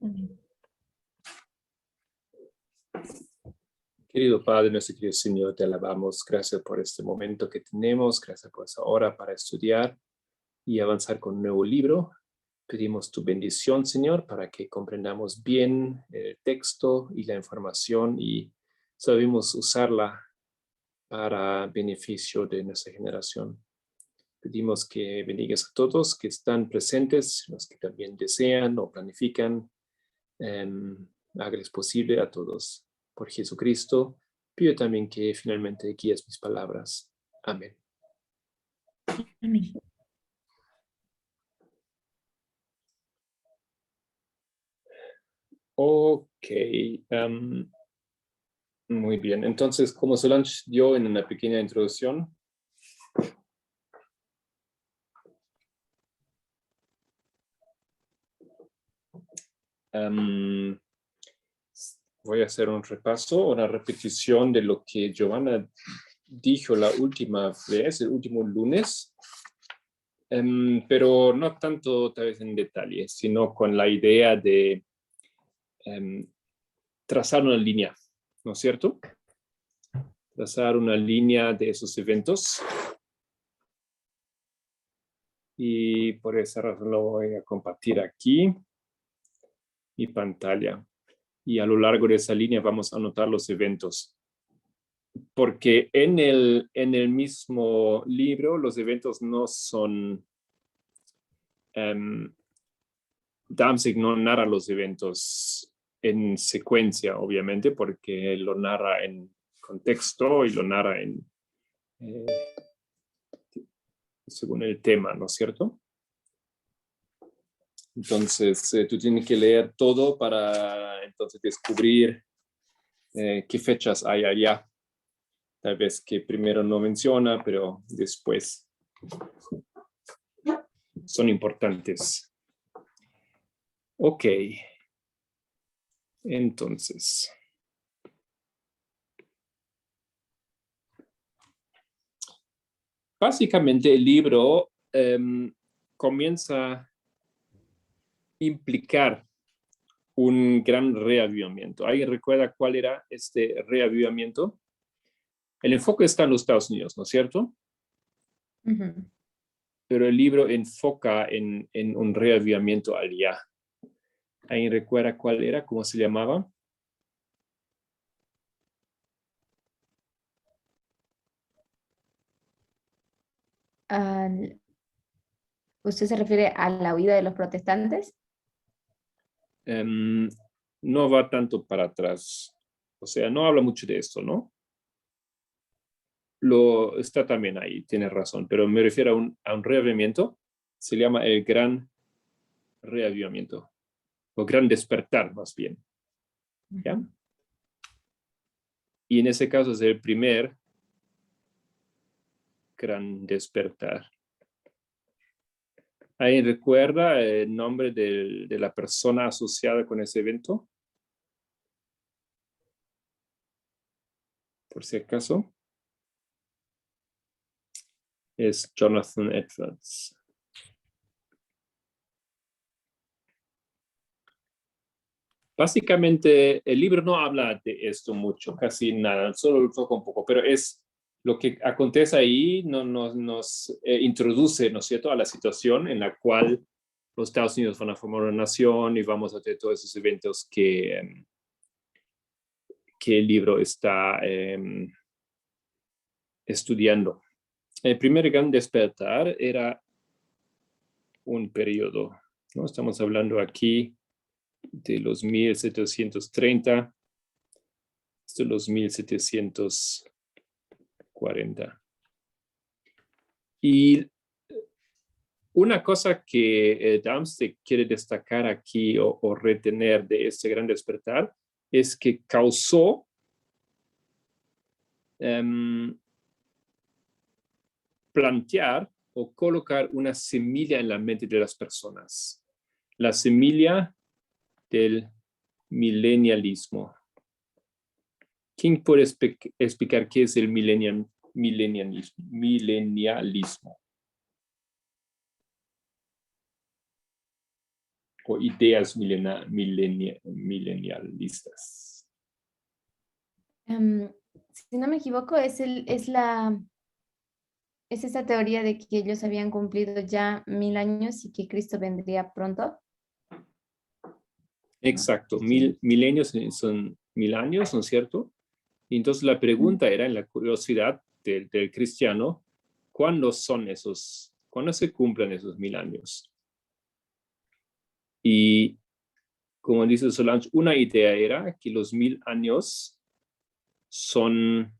Amén. Querido Padre, nuestro querido Señor, te alabamos. Gracias por este momento que tenemos. Gracias por esa hora para estudiar y avanzar con un nuevo libro. Pedimos tu bendición, Señor, para que comprendamos bien el texto y la información y sabemos usarla para beneficio de nuestra generación. Pedimos que bendigas a todos que están presentes, los que también desean o planifican. Hágales posible a todos. Por Jesucristo, pido también que finalmente guíes mis palabras. Amén. Amén. Ok. Muy bien. Entonces, como Solange dio en una pequeña introducción, voy a hacer un repaso, una repetición de lo que Giovanna dijo la última vez, el último lunes, pero no tanto tal vez en detalle, sino con la idea de trazar una línea, ¿no es cierto? Trazar una línea de esos eventos. Y por esa razón lo voy a compartir aquí, mi pantalla. Y a lo largo de esa línea vamos a anotar los eventos. Porque en el mismo libro los eventos no son... Damsig no narra los eventos en secuencia, obviamente, porque lo narra en contexto y lo narra en según el tema, ¿no es cierto? Entonces, tú tienes que leer todo para entonces descubrir qué fechas hay allá. Tal vez que primero no menciona, pero después son importantes. Ok. Entonces, básicamente el libro comienza a implicar un gran reavivamiento. ¿Alguien recuerda cuál era este reavivamiento? El enfoque está en los Estados Unidos, ¿no es cierto? Uh-huh. Pero el libro enfoca en un reavivamiento allá. ¿Alguien recuerda cuál era? ¿Cómo se llamaba? ¿Usted se refiere a la huida de los protestantes? No va tanto para atrás. O sea, no habla mucho de esto, ¿no? Está también ahí, tiene razón, pero me refiero a un reavivamiento. Se llama el gran reavivamiento, o gran despertar más bien. ¿Ya? Y en ese caso es el primer gran despertar. ¿Alguien recuerda el nombre de la persona asociada con ese evento? Por si acaso. Es Jonathan Edwards. Básicamente, el libro no habla de esto mucho, casi nada, solo lo toca un poco, pero es lo que acontece ahí, nos introduce, ¿no es cierto?, a la situación en la cual los Estados Unidos van a formar una nación y vamos a tener todos esos eventos que el libro está estudiando. El primer gran despertar era un periodo, ¿no? Estamos hablando aquí de los 1730 hasta los 1740. Y una cosa que Darmstadt quiere destacar aquí o retener de este gran despertar es que causó plantear o colocar una semilla en la mente de las personas. La semilla del milenialismo. ¿Quién puede explicar qué es el milenialismo? o ideas milenialistas. Si no me equivoco, es esa teoría de que ellos habían cumplido ya 1000 años y que Cristo vendría pronto. Exacto, Sí. milenios son 1000 años, ¿no es cierto? Y entonces la pregunta era, en la curiosidad del cristiano, ¿cuándo se cumplen esos 1000 años? Y como dice Solange, una idea era que los 1000 años son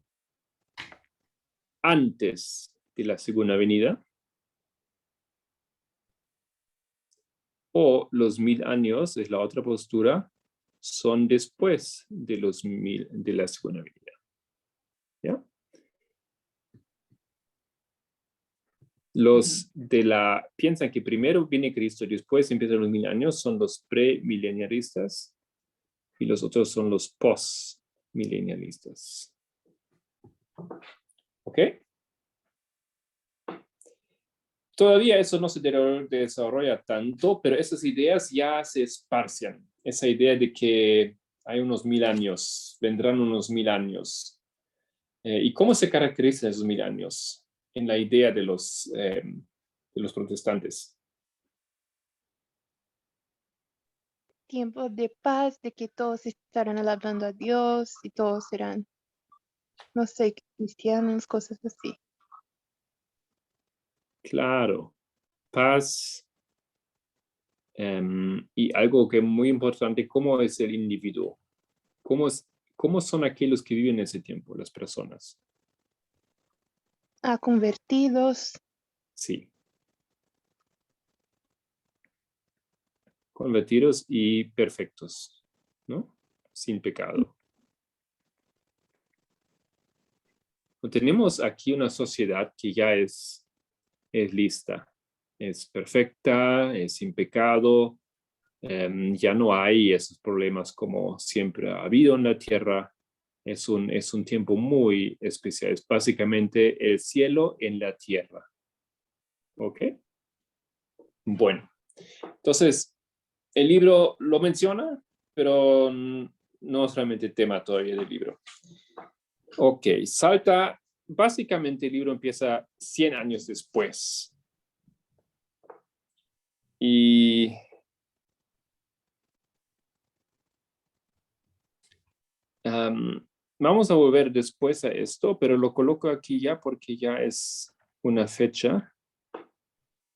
antes de la segunda venida, o los 1000 años, es la otra postura, son después de de la segunda venida. ¿Ya? Los piensan que primero viene Cristo y después empiezan los 1000 años, son los premilenialistas, y los otros son los postmilenialistas. ¿Ok? Todavía eso no se desarrolla tanto, pero esas ideas ya se esparcen. Esa idea de que hay unos 1000 años, vendrán unos 1000 años. ¿Y cómo se caracterizan esos 1000 años en la idea de los protestantes? Tiempo de paz, de que todos estarán alabando a Dios y todos serán, no sé, cristianos, cosas así. Claro, paz. Y algo que es muy importante, ¿cómo es el individuo? ¿Cómo son aquellos que viven en ese tiempo, las personas? Convertidos. Sí. Convertidos y perfectos, ¿no? Sin pecado. Tenemos aquí una sociedad que ya es lista, es perfecta, es sin pecado, ya no hay esos problemas como siempre ha habido en la tierra. Es un tiempo muy especial, es básicamente el cielo en la tierra. ¿Ok? Bueno, entonces, el libro lo menciona, pero no es realmente tema todavía del libro. Ok, básicamente el libro empieza 100 años después. Y vamos a volver después a esto, pero lo coloco aquí ya porque ya es una fecha.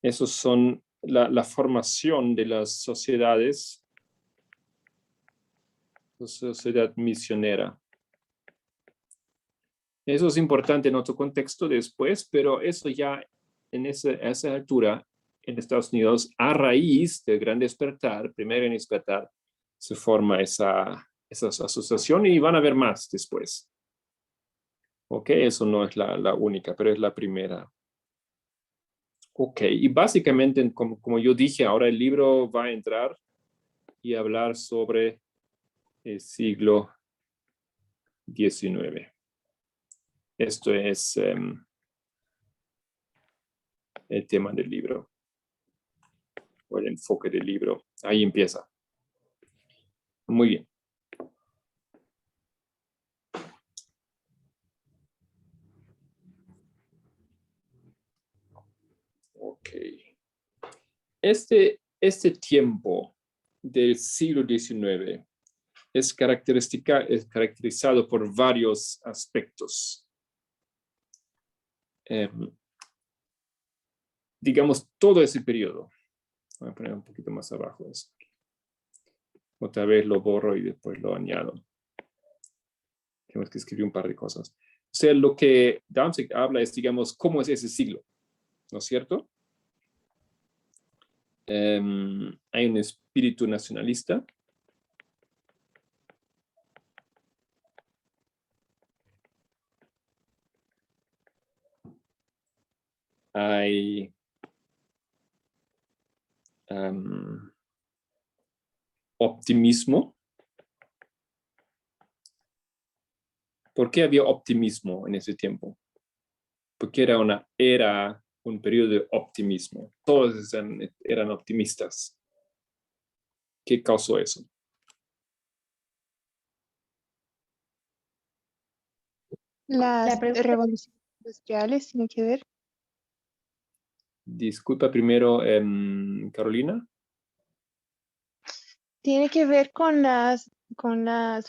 Esos son la formación de las sociedades, la sociedad misionera. Eso es importante en otro contexto después, pero eso ya a esa altura en Estados Unidos, a raíz del Gran Despertar, primer Gran Despertar, se forma esa asociación y van a haber más después. Ok, eso no es la única, pero es la primera. Ok, y básicamente, como yo dije, ahora el libro va a entrar y hablar sobre el siglo XIX. Esto es el tema del libro, o el enfoque del libro. Ahí empieza. Muy bien. Ok. Este tiempo del siglo XIX es caracterizado por varios aspectos. Digamos, todo ese periodo. Voy a poner un poquito más abajo eso. Otra vez lo borro y después lo añado. Tenemos que escribir un par de cosas. O sea, lo que Danzig habla es, digamos, cómo es ese siglo, ¿no es cierto? Hay un espíritu nacionalista. Hay optimismo. ¿Por qué había optimismo en ese tiempo? Porque era un periodo de optimismo. Todos eran optimistas. ¿Qué causó eso? Las pregunta- revoluciones industriales tienen que ver. Disculpa primero, Carolina. Tiene que ver con las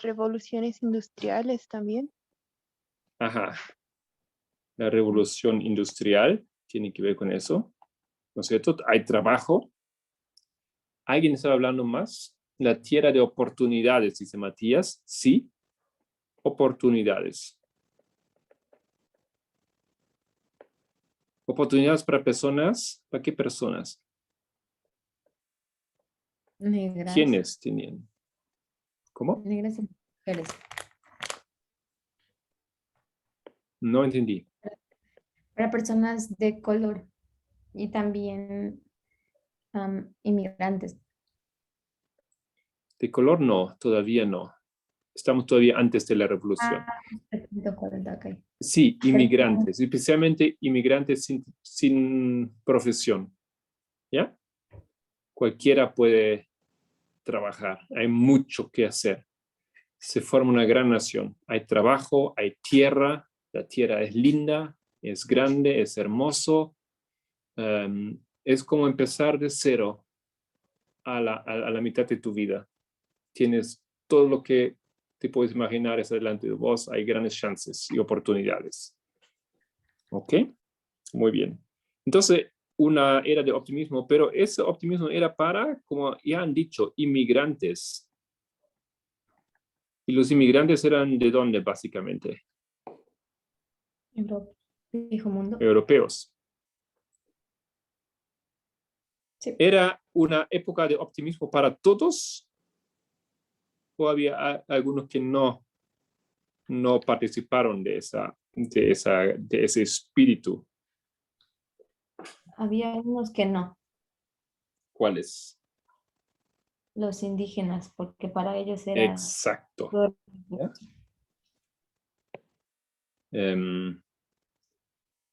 revoluciones industriales también. Ajá. La revolución industrial tiene que ver con eso, ¿no es cierto? Hay trabajo. ¿Alguien está hablando más? La tierra de oportunidades, dice Matías. Sí, oportunidades. Oportunidades para personas. ¿Para qué personas? Negras. ¿Quiénes tenían? ¿Cómo? Negras y mujeres. No entendí. Para personas de color y también inmigrantes. De color no, todavía no. Estamos todavía antes de la revolución. 740, ok. Sí, inmigrantes, especialmente inmigrantes sin profesión. ¿Ya? Cualquiera puede trabajar. Hay mucho que hacer. Se forma una gran nación. Hay trabajo, hay tierra. La tierra es linda, es grande, es hermoso. Es como empezar de cero a la mitad de tu vida. Tienes todo lo que te puedes imaginar es delante de vos. Hay grandes chances y oportunidades. ¿Ok? Muy bien. Entonces, una era de optimismo, pero ese optimismo era para, como ya han dicho, inmigrantes. ¿Y los inmigrantes eran de dónde, básicamente? Europa, viejo mundo. Europeos. Sí. ¿Era una época de optimismo para todos? ¿O había algunos que no participaron de ese espíritu? Había unos que no, ¿Cuáles? los indígenas, porque para ellos era... Exacto. ¿Ya?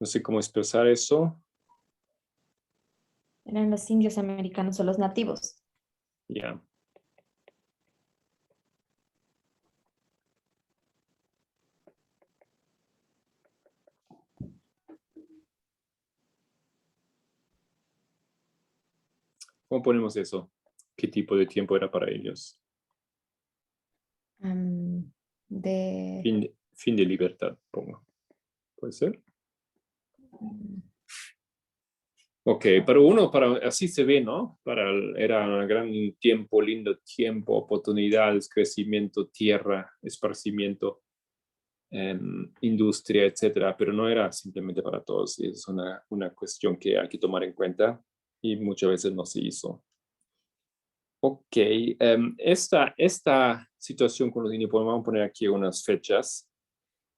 No sé cómo expresar eso. Eran los indios americanos o los nativos. Ya. ¿Cómo ponemos eso? ¿Qué tipo de tiempo era para ellos? De... Fin de libertad, pongo. ¿Puede ser? Ok, pero así se ve, ¿no? Era un gran tiempo, lindo tiempo, oportunidades, crecimiento, tierra, esparcimiento, industria, etcétera, pero no era simplemente para todos. Es una cuestión que hay que tomar en cuenta y muchas veces no se hizo. Ok, esta situación con los indios, vamos a poner aquí unas fechas,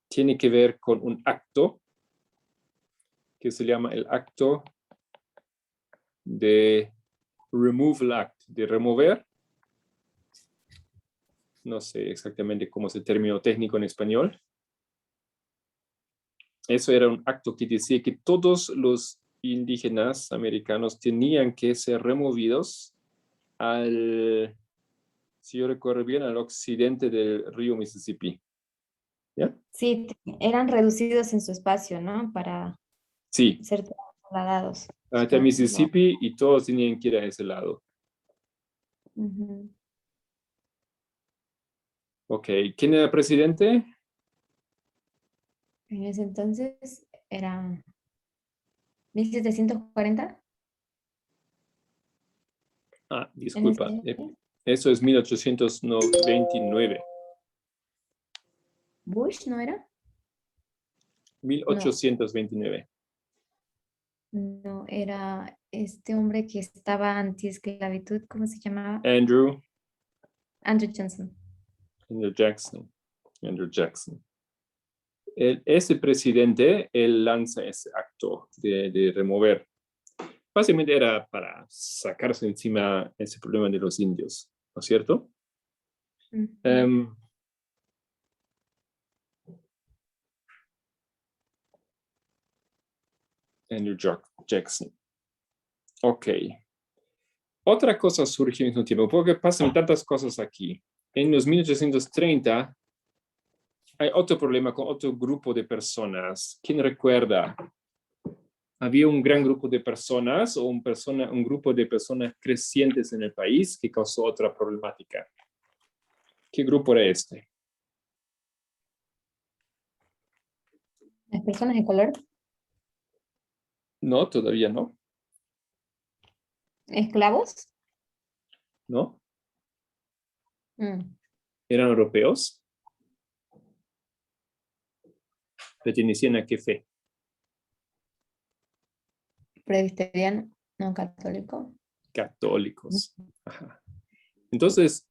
tiene que ver con un acto que se llama el acto de Removal Act, de remover. No sé exactamente cómo es el término técnico en español. Eso era un acto que decía que todos los indígenas americanos tenían que ser removidos si yo recuerdo bien, al occidente del río Mississippi. ¿Ya? Sí, eran reducidos en su espacio, ¿no? Para Sí, ser trasladados. hasta Mississippi y todos tenían que ir a ese lado. Ujú. Ok, ¿quién era presidente? En ese entonces era 1740. En Disculpa, ese eso es 1829. Bush, ¿no era? No, 1829. no, era este hombre que estaba anti-esclavitud, ¿cómo se llamaba? Andrew Andrew Johnson. Jackson. Ese presidente, él lanza ese acto de remover. Básicamente era para sacarse encima ese problema de los indios, ¿no es cierto? Ujú. Andrew Jackson. Ok. Otra cosa surge al mismo tiempo, porque pasan tantas cosas aquí. En los 1830 hay otro problema con otro grupo de personas. ¿Quién recuerda? Había un gran grupo de personas o un grupo de personas crecientes en el país que causó otra problemática. ¿Qué grupo era este? Las personas de color, No, todavía no. esclavos. ¿No? Mm, ¿Eran europeos? ¿Pertenecían a qué fe? presbiteriano, no católico. Católicos. Ajá. Entonces,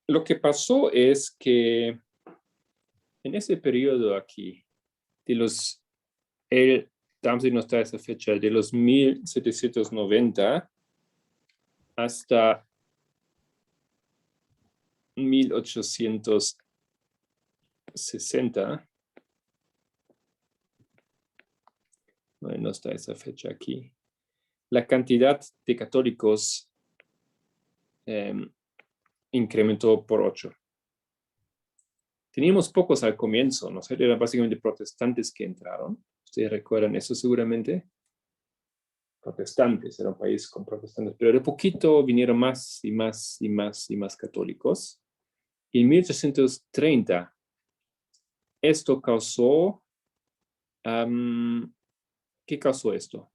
lo que pasó es que en ese periodo aquí, de los, estamos en nuestra esa fecha, de los 1790 hasta 1860, no está esa fecha aquí, la cantidad de católicos incrementó por 8. Teníamos pocos al comienzo, ¿no sé? Eran básicamente protestantes que entraron. Ustedes recuerdan eso seguramente. Protestantes, era un país con protestantes, pero de poquito vinieron más y más y más y más católicos. Y en 1830, esto causó, ¿qué causó esto?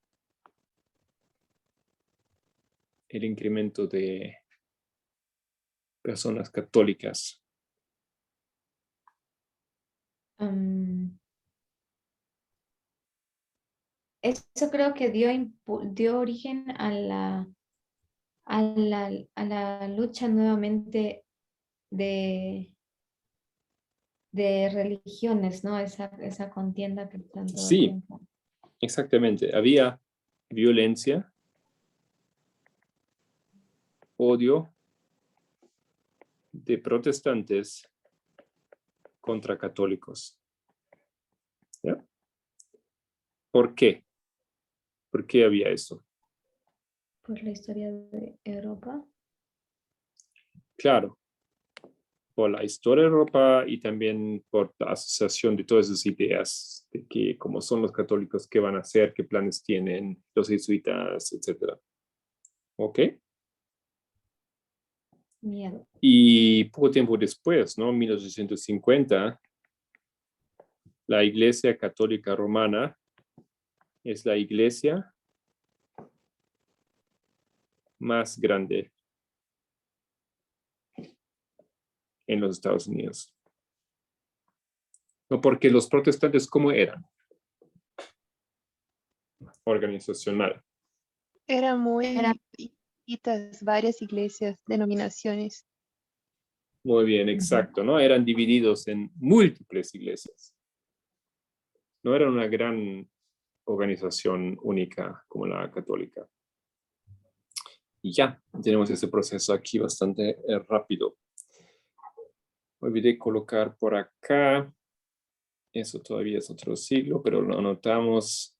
El incremento de personas católicas. Eso creo que dio origen a la lucha nuevamente de, de religiones, ¿no? Esa contienda que tanto Sí, tiempo. exactamente. Había violencia, odio de protestantes contra católicos. ¿Ya? ¿Por qué? ¿Por qué había eso? Por la historia de Europa. Claro, por la historia de Europa y también por la asociación de todas esas ideas de que como son los católicos, qué van a hacer, qué planes tienen, los jesuitas, etc. ¿Ok? Miedo. Y poco tiempo después, ¿no? 1850, la Iglesia Católica Romana es la iglesia más grande en los Estados Unidos. No, porque los protestantes, ¿cómo eran? Organizacional. Era Era, muy chiquitas, varias iglesias, denominaciones. Muy bien, exacto, ¿no? Eran divididos en múltiples iglesias. No era una gran organización única como la católica. Y ya, tenemos ese proceso aquí bastante rápido. Olvidé colocar por acá, eso todavía es otro siglo, pero lo anotamos,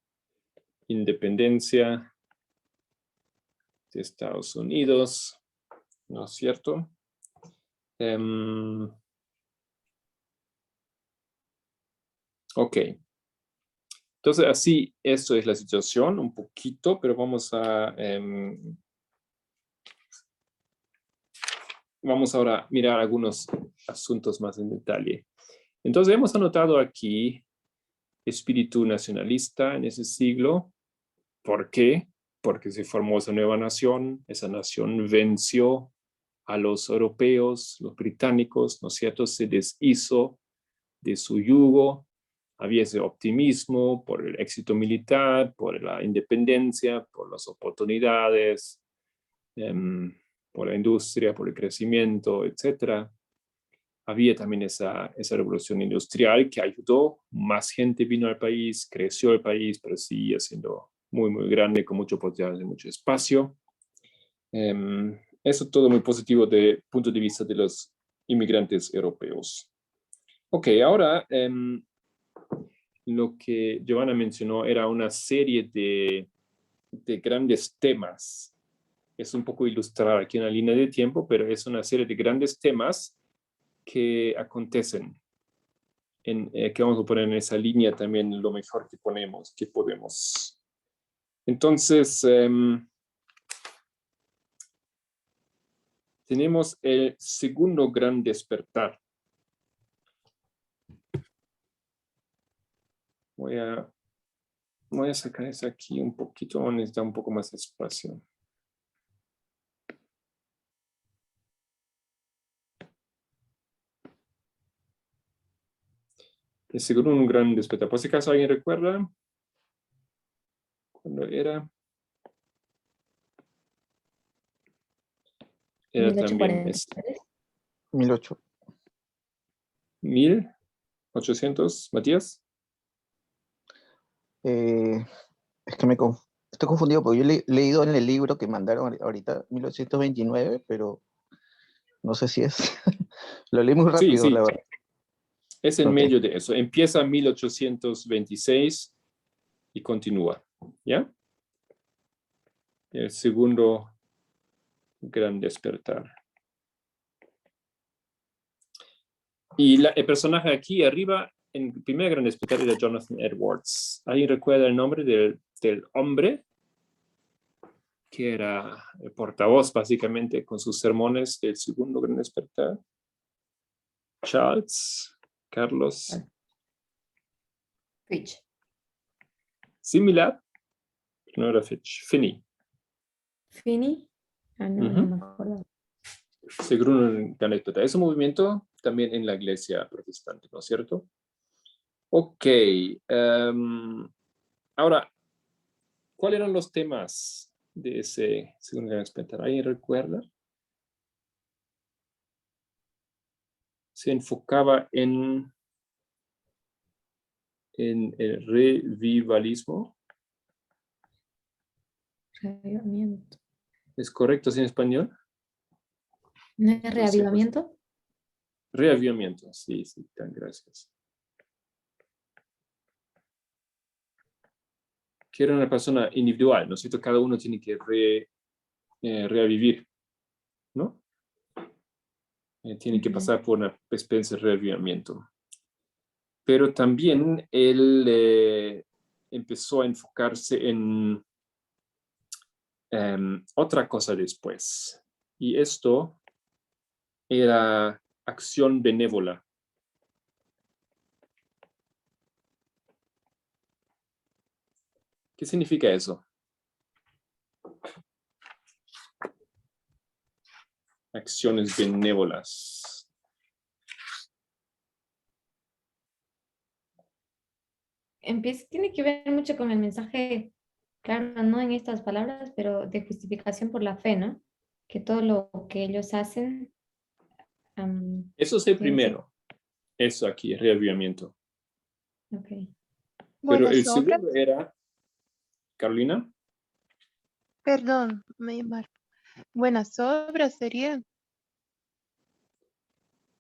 independencia de Estados Unidos, ¿no es cierto? Ok. Entonces, así, esto es la situación, un poquito, pero vamos ahora a mirar algunos asuntos más en detalle. Entonces, hemos anotado aquí espíritu nacionalista en ese siglo. ¿Por qué? Porque se formó esa nueva nación, esa nación venció a los europeos, los británicos, ¿no es cierto? Se deshizo de su yugo, había ese optimismo por el éxito militar, por la independencia, por las oportunidades, por la industria, por el crecimiento, etc. Había también esa revolución industrial que ayudó, más gente vino al país, creció el país, pero sigue siendo muy, muy grande, con mucho potencial y mucho espacio. Eso todo muy positivo desde el punto de vista de los inmigrantes europeos. Ok, ahora lo que Giovanna mencionó era una serie de grandes temas Es un poco ilustrar aquí una línea de tiempo, pero es una serie de grandes temas que acontecen. Que vamos a poner en esa línea también lo mejor que podemos. Entonces, tenemos el segundo gran despertar. Voy a sacar eso aquí un poquito, necesita un poco más de espacio. El segundo un gran despertar. Por si acaso alguien recuerda cuándo era. Era también 1800, Matías. Es que estoy confundido porque yo he leído en el libro que mandaron ahorita 1829, pero no sé si es. Lo leí muy rápido, Sí. la verdad. Es en medio de eso. Empieza en 1826 y continúa. ¿Ya? El segundo gran despertar. Y el personaje aquí arriba, en el primer gran despertar, era Jonathan Edwards. ¿Alguien recuerda el nombre del hombre? Que era el portavoz, básicamente, con sus sermones del segundo gran despertar. Carlos. Fitch. Similar. No era Fitch. Finney. ¿Finney? No me acuerdo. Segundo gran despertar. Es un movimiento también en la iglesia protestante, ¿no es cierto? Ok. Ahora, ¿cuáles eran los temas de ese segundo gran despertar? ¿Alguien recuerda? Se enfocaba en el revivalismo. Reavivamiento. ¿Es correcto así en español? ¿No es reavivamiento? Reavivamiento, sí, tan gracias. Que era una persona individual, ¿no es cierto? Cada uno tiene que reavivir, ¿no? Tiene que pasar por una especie de reavivamiento. Pero también él empezó a enfocarse en otra cosa después. Y esto era acción benévola. ¿Qué significa eso? Acciones benévolas. Tiene que ver mucho con el mensaje, claro, no en estas palabras, pero de justificación por la fe, ¿no? Que todo lo que ellos hacen. Eso es el primero. Eso aquí, reavivamiento. Okay. Pero Buenas el obras. segundo era, Carolina. Perdón, me llamaron. Buenas obras serían.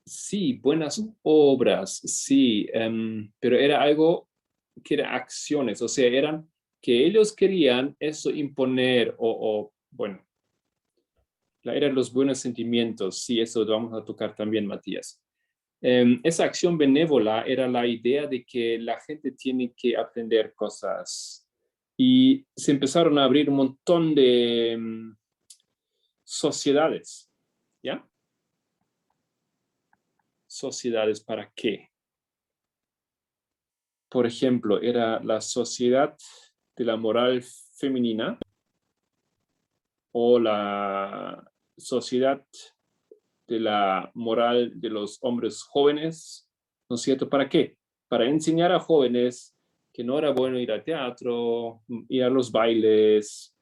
Sí, buenas obras, sí, pero era algo que era acciones, o sea, eran que ellos querían eso imponer bueno, eran los buenos sentimientos, sí, eso lo vamos a tocar también, Matías. Esa acción benévola era la idea de que la gente tiene que aprender cosas y se empezaron a abrir un montón de sociedades, ¿ya? ¿Sociedades para qué? Por ejemplo, era la sociedad de la moral femenina o la sociedad de la moral de los hombres jóvenes, ¿no es cierto? ¿Para qué? Para enseñar a jóvenes que no era bueno ir al teatro, ir a los bailes,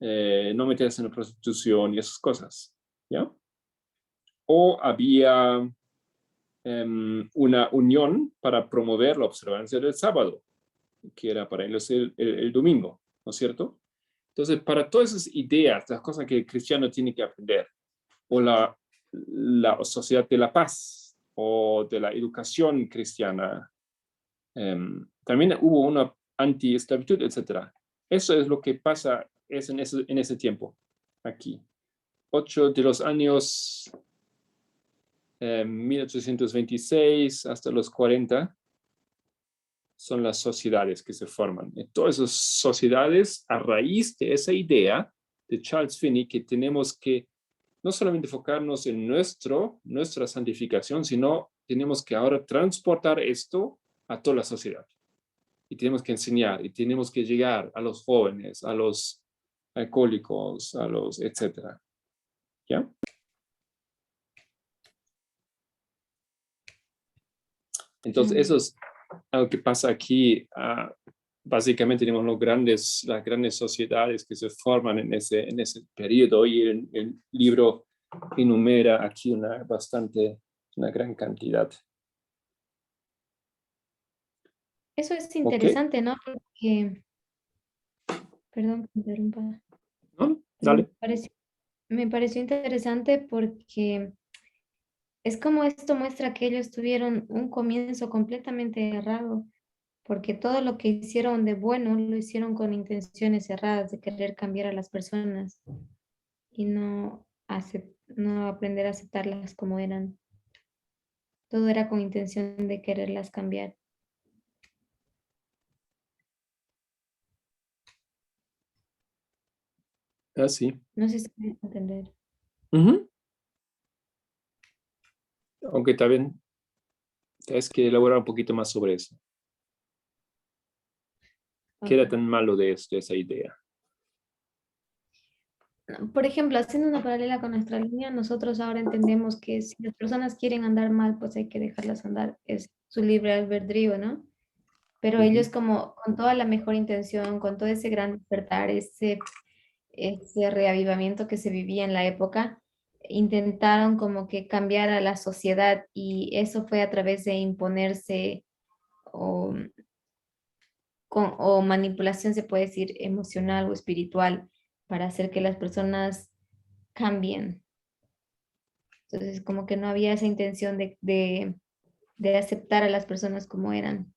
no meterse en la prostitución y esas cosas, ¿ya? O había una unión para promover la observancia del sábado, que era para ellos el domingo, ¿no es cierto? Entonces, para todas esas ideas, las cosas que el cristiano tiene que aprender, o la sociedad de la paz, o de la educación cristiana, también hubo una anti-esclavitud, etc. Eso es lo que pasa en ese tiempo. aquí. 8 de los años 1826 hasta los 40 son las sociedades que se forman. Y todas esas sociedades, a raíz de esa idea de Charles Finney, que tenemos que no solamente enfocarnos en nuestra santificación, sino tenemos que ahora transportar esto a toda la sociedad. Y tenemos que enseñar, y tenemos que llegar a los jóvenes, a los alcohólicos, a los etcétera. ¿Ya? Entonces, eso es algo que pasa aquí. Básicamente tenemos las grandes sociedades que se forman en ese periodo, y el libro enumera aquí una gran cantidad. Eso es interesante, ¿no? Porque, perdón, que interrumpa. ¿No? Dale. Me pareció interesante porque es como esto muestra que ellos tuvieron un comienzo completamente errado, porque todo lo que hicieron de bueno lo hicieron con intenciones erradas de querer cambiar a las personas y no aprender a aceptarlas como eran. Todo era con intención de quererlas cambiar. Sí. No sé si me dejo entender. Aunque también tienes que elaborar un poquito más sobre eso. ¿Qué era Ok. tan malo de esa idea? Por ejemplo, haciendo una paralela con nuestra línea, nosotros ahora entendemos que si las personas quieren andar mal, pues hay que dejarlas andar. Es su libre albedrío, ¿no? Pero ellos como con toda la mejor intención, con todo ese gran despertar, ese reavivamiento que se vivía en la época, intentaron como que cambiar a la sociedad, y eso fue a través de imponerse o, o manipulación, se puede decir, emocional o espiritual, para hacer que las personas cambien. Entonces, como que no había esa intención de aceptar a las personas como eran.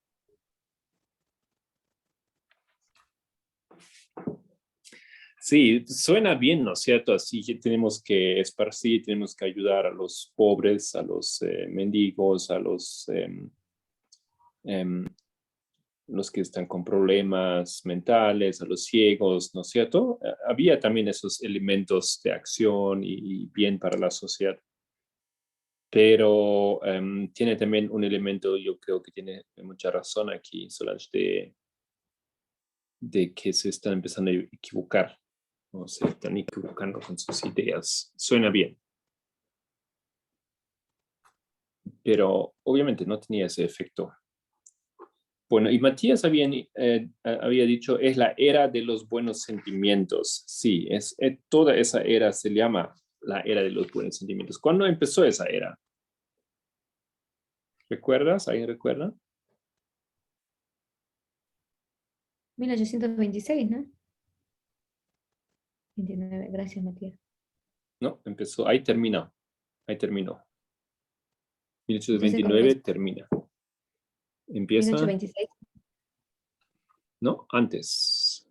Sí, suena bien, ¿no es cierto? Así que tenemos que esparcir, tenemos que ayudar a los pobres, a los mendigos, a los que están con problemas mentales, a los ciegos, ¿no es cierto? Había también esos elementos de acción y bien para la sociedad. Pero tiene también un elemento, yo creo que tiene mucha razón aquí, Solange, de que se están empezando a equivocar, ¿no? Se están equivocando con sus ideas. Suena bien. Pero obviamente no tenía ese efecto. Bueno, y Matías había dicho, es la era de los buenos sentimientos. Sí, toda esa era se llama la era de los buenos sentimientos. ¿Cuándo empezó esa era? ¿Recuerdas? ¿Alguien recuerda? 1826, ¿no? 29, gracias, Matías. No, empezó, ahí terminó. 1829 Entonces, termina. Empieza, 1826. no, antes.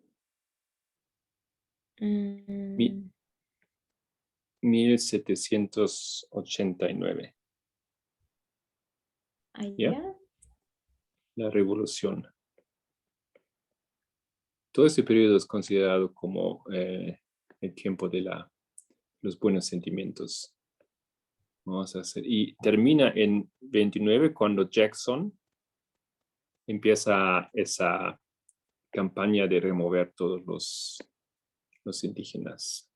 1789. ¿Ya? Allá. La revolución. Todo ese periodo es considerado como el tiempo de los buenos sentimientos. Vamos a hacer. Y termina en 29 cuando Jackson empieza esa campaña de remover todos los indígenas.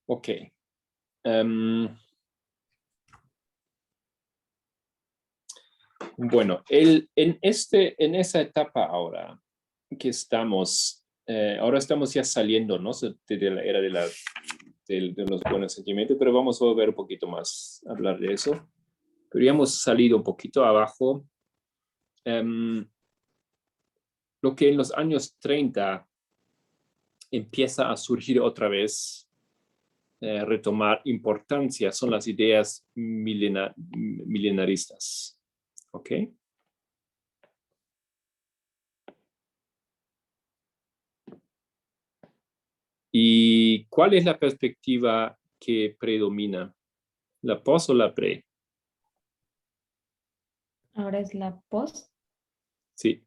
Ok. Bueno, en esa etapa ahora que estamos, ahora estamos ya saliendo, ¿no? De la era de los buenos sentimientos, pero vamos a volver un poquito más a hablar de eso. Pero ya hemos salido un poquito abajo. lo que en los años 30 empieza a surgir otra vez, retomar importancia, son las ideas milenaristas. ¿Ok? ¿Y cuál es la perspectiva que predomina? ¿La pos o la pre? Ahora es la post. Sí.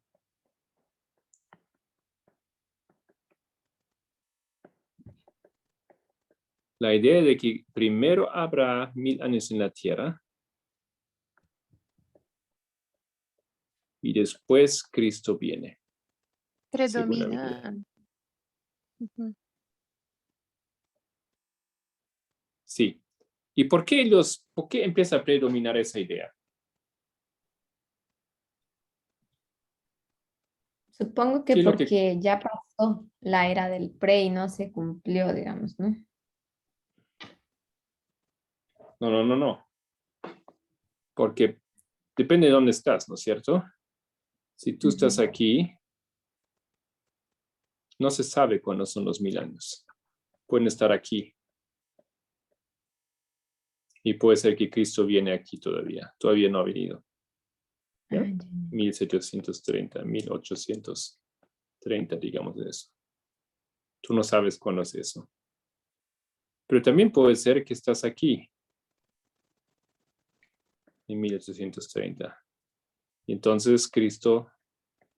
La idea de que primero habrá 1000 años en la tierra y después Cristo viene. Según la Biblia. Predomina. Ujú. Sí. ¿Y por qué empieza a predominar esa idea? Supongo que ¿Qué es lo que... porque ya pasó la era del pre y no se cumplió, digamos, ¿no? No. Porque depende de dónde estás, ¿no es cierto? Si tú estás Ujú. aquí, no se sabe cuándo son los 1000 años. Pueden estar aquí. Y puede ser que Cristo viene aquí todavía. Todavía no ha venido. ¿Ya? Ah, ya. 1730, 1830, digamos de eso. Tú no sabes cuándo es eso. Pero también puede ser que estás aquí en 1830. Y entonces Cristo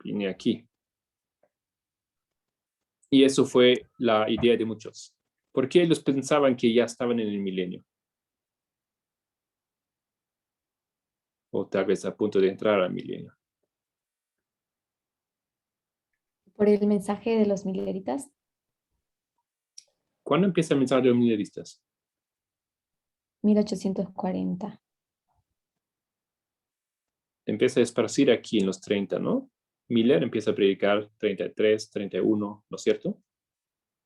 viene aquí. Y eso fue la idea de muchos. Porque ellos pensaban que ya estaban en el milenio. O tal vez a punto de entrar al milenio. Por el mensaje de los mileritas. ¿Cuándo empieza el mensaje de los mileristas? 1840. Empieza a esparcir aquí en los 30, ¿no? Miller empieza a predicar 33, 31, ¿no es cierto?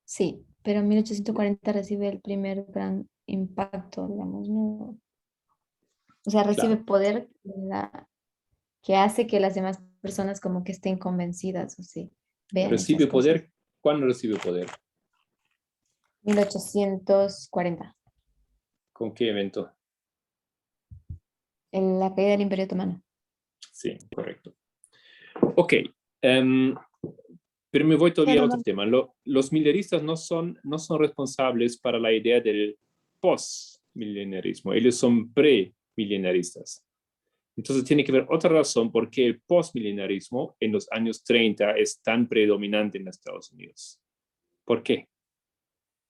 Sí, pero en 1840 recibe el primer gran impacto, digamos, ¿no? O sea, recibe Claro. poder que hace que las demás personas como que estén convencidas o sí, vean esas ¿Recibe cosas. poder? ¿Cuándo recibe poder? 1840, ¿Con qué evento? en la caída del Imperio Otomano. Sí, correcto. Ok. Pero me voy todavía a otro tema. Los mileristas no son responsables para la idea del post-milenarismo. Ellos son pre-milenaristas. Entonces tiene que haber otra razón por qué el post-milenarismo en los años 30 es tan predominante en Estados Unidos. ¿Por qué?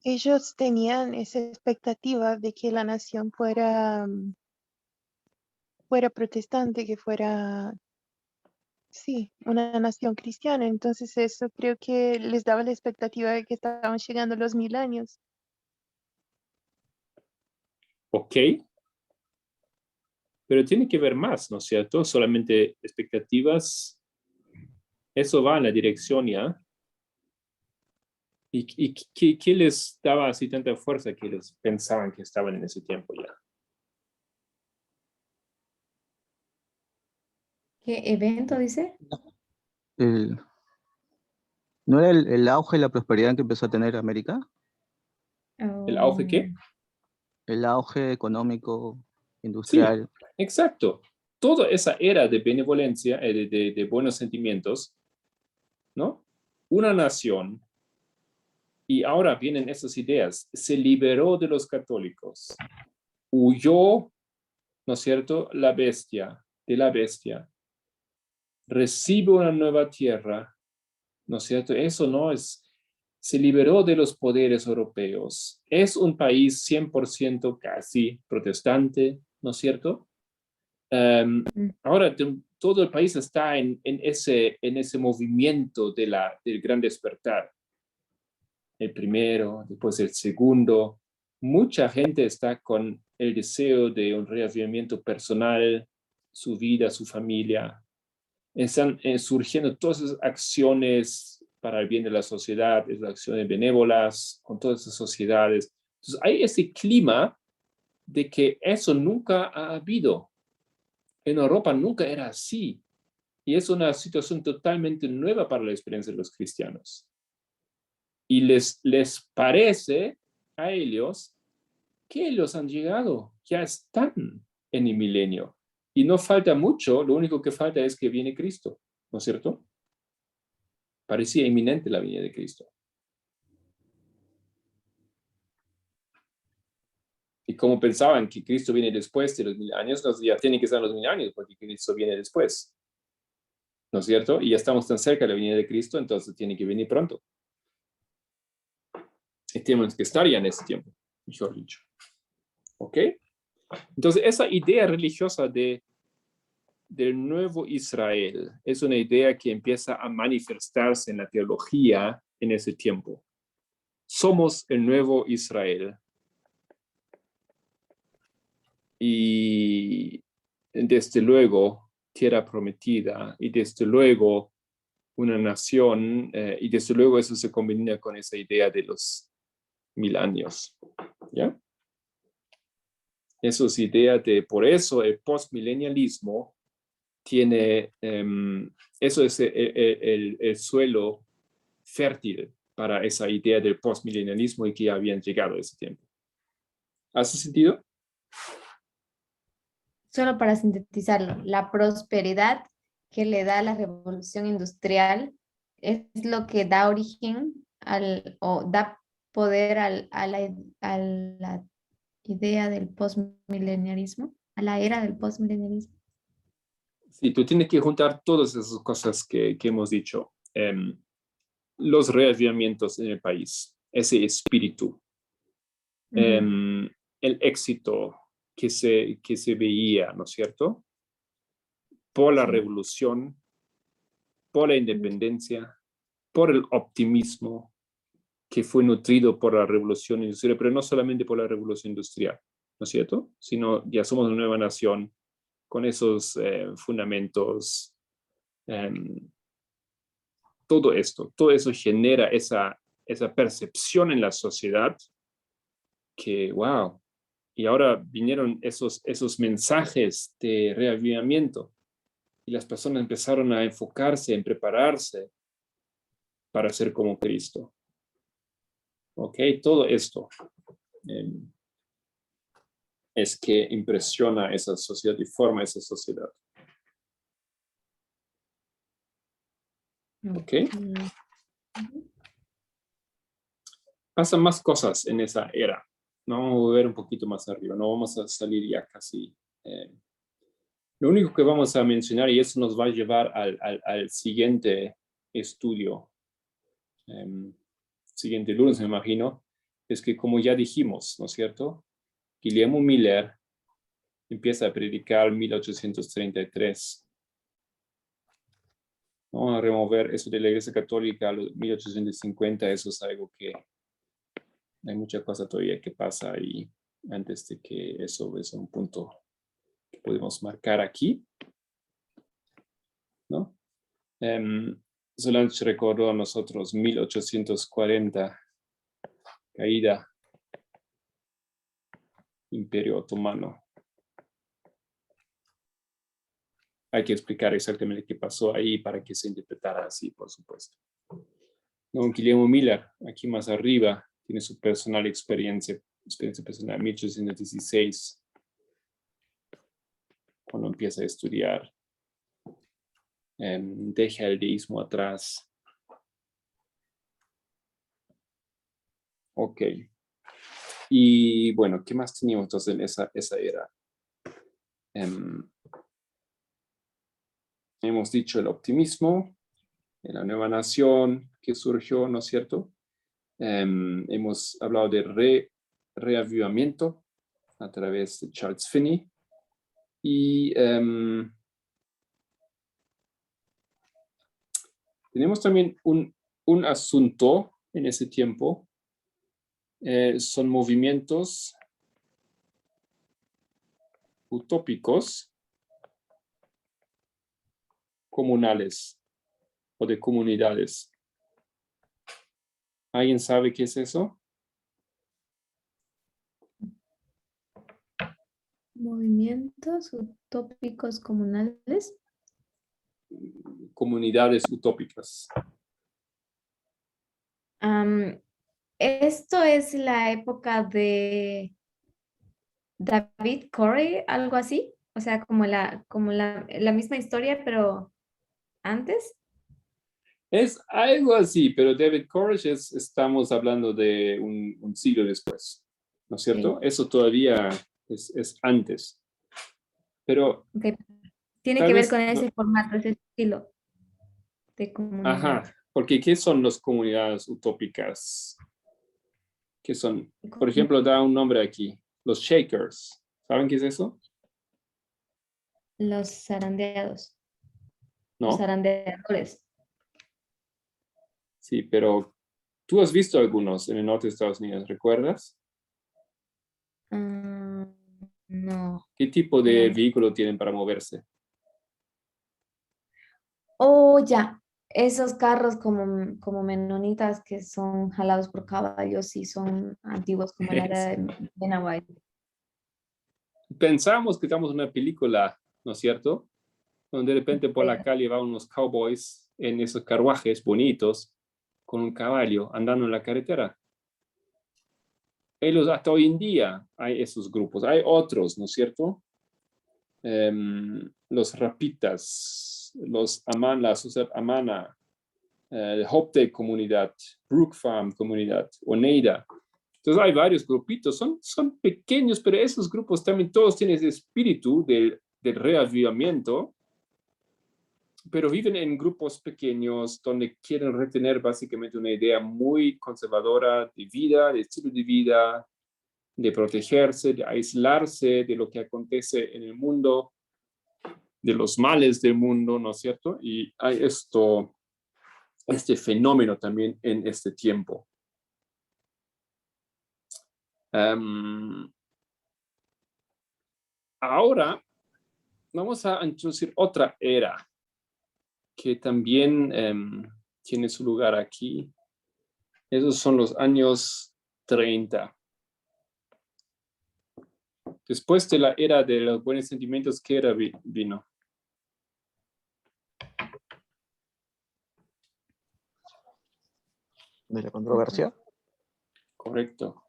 Ellos tenían esa expectativa de que la nación fuera protestante, que fuera, sí, una nación cristiana. Entonces eso creo que les daba la expectativa de que estaban llegando los 1000 años. Ok. Pero tiene que ver más, ¿no es cierto? Solamente expectativas. Eso va en la dirección ya. ¿Y qué les daba así tanta fuerza que ellos pensaban que estaban en ese tiempo ya? ¿Qué evento dice? El- ¿No era el auge y la prosperidad que empezó a tener América? ¿El auge qué? El auge económico, Sí, industrial. exacto. Toda esa era de benevolencia, de buenos sentimientos, ¿no? Una nación, y ahora vienen esas ideas, se liberó de los católicos, huyó, ¿no es cierto?, de la bestia, recibe una nueva tierra, ¿no es cierto? Eso no es, se liberó de los poderes europeos, es un país 100% casi protestante, ¿no es cierto? Mm. Ahora todo el país está en ese movimiento del gran despertar. El primero, después el segundo. Mucha gente está con el deseo de un reavivamiento personal, su vida, su familia. Están surgiendo todas esas acciones para el bien de la sociedad, esas acciones benévolas con todas esas sociedades. Entonces hay ese clima de que eso nunca ha habido. En Europa nunca era así. Y es una situación totalmente nueva para la experiencia de los cristianos. Y les parece a ellos que ellos han llegado, ya están en el milenio. Y no falta mucho, lo único que falta es que viene Cristo, ¿no es cierto? Parecía inminente la venida de Cristo. Y como pensaban que Cristo viene después de los 1000 años, ya tiene que ser los 1000 años, porque Cristo viene después, ¿no es cierto? Y ya estamos tan cerca de la venida de Cristo, entonces tiene que venir pronto. Y tenemos que estar ya en ese tiempo, mejor dicho. ¿Ok? Entonces, esa idea religiosa del nuevo Israel es una idea que empieza a manifestarse en la teología en ese tiempo. Somos el nuevo Israel. Y desde luego, tierra prometida, y desde luego, una nación, y desde luego eso se combina con esa idea de los 1000 años. ¿Ya? Eso es idea de, por eso el postmilenialismo tiene, eso es el suelo fértil para esa idea del postmilenialismo y que ya habían llegado a ese tiempo. ¿Hace sentido? Solo para sintetizarlo, la prosperidad que le da la revolución industrial es lo que da origen o da poder a la idea del postmilenialismo, a la era del postmilenialismo. Sí, tú tienes que juntar todas esas cosas que hemos dicho. Los reavivamientos en el país, ese espíritu, el éxito que se veía, ¿no es cierto? Por la revolución, por la independencia, por el optimismo que fue nutrido por la revolución industrial, pero no solamente por la revolución industrial, ¿no es cierto? Sino ya somos una nueva nación con esos fundamentos. Todo eso genera esa percepción en la sociedad que, wow, y ahora vinieron esos mensajes de reavivamiento y las personas empezaron a enfocarse en prepararse para ser como Cristo. ¿Ok? Todo esto es que impresiona esa sociedad y forma esa sociedad. ¿Ok? Pasan más cosas en esa era. No vamos a ver un poquito más arriba, no vamos a salir ya casi. Lo único que vamos a mencionar, y eso nos va a llevar al siguiente estudio, siguiente lunes me imagino, es que como ya dijimos, ¿no es cierto? Guillermo Miller empieza a predicar en 1833. Vamos a remover eso de la Iglesia Católica a los 1850, eso es algo que hay mucha cosa todavía que pasa ahí antes de que eso es un punto que podemos marcar aquí, ¿no? Solamente recordó a nosotros 1840, caída, Imperio Otomano. Hay que explicar exactamente qué pasó ahí para que se interpretara así, por supuesto. Don Guillermo Miller, aquí más arriba, tiene su personal experiencia personal, 1816, cuando empieza a estudiar. Deja el deísmo atrás. Ok. Y bueno, ¿qué más teníamos entonces en esa era? Hemos dicho el optimismo, en la nueva nación que surgió, ¿no es cierto? Hemos hablado de reavivamiento a través de Charles Finney. Y tenemos también un asunto en ese tiempo. Son movimientos utópicos comunales o de comunidades. ¿Alguien sabe qué es eso? Movimientos utópicos comunales. comunidades utópicas? Esto es la época de David Corey, algo así. O sea, como la misma historia, pero antes. Es algo así, pero David Koresh estamos hablando de un siglo después, ¿no es cierto? Sí. Eso todavía es antes. Pero Ok. Tiene tal que ver vez, con ese formato, ese estilo de comunidad. ajá, porque ¿qué son las comunidades utópicas? ¿Qué son? Por ejemplo, da un nombre aquí, los Shakers. ¿Saben qué es eso? Los zarandeados, los ¿No? zarandeadores. Sí, pero tú has visto algunos en el norte de Estados Unidos, ¿recuerdas? No. ¿Qué tipo de Espérame. vehículo tienen para moverse? Oh, ya. Esos carros como menonitas que son jalados por caballos y son antiguos como la era de Nahuatl. Pensamos que estamos en una película, ¿no es cierto? Donde de repente por la calle van unos cowboys en esos carruajes bonitos con un caballo andando en la carretera. Ellos hasta hoy en día hay esos grupos, hay otros, ¿no es cierto? Los Rapitas, los Amana, Susep Amana, Hope Day Comunidad, Brook Farm Comunidad, Oneida. Entonces hay varios grupitos, son pequeños, pero esos grupos también todos tienen ese espíritu del reavivamiento, pero viven en grupos pequeños donde quieren retener básicamente una idea muy conservadora de vida, de estilo de vida, de protegerse, de aislarse de lo que acontece en el mundo, de los males del mundo, ¿no es cierto? Y hay este fenómeno también en este tiempo. Ahora vamos a introducir otra era que también tiene su lugar aquí. Esos son los años 30. Después de la era de los buenos sentimientos, ¿qué era vino? De la controversia. Correcto.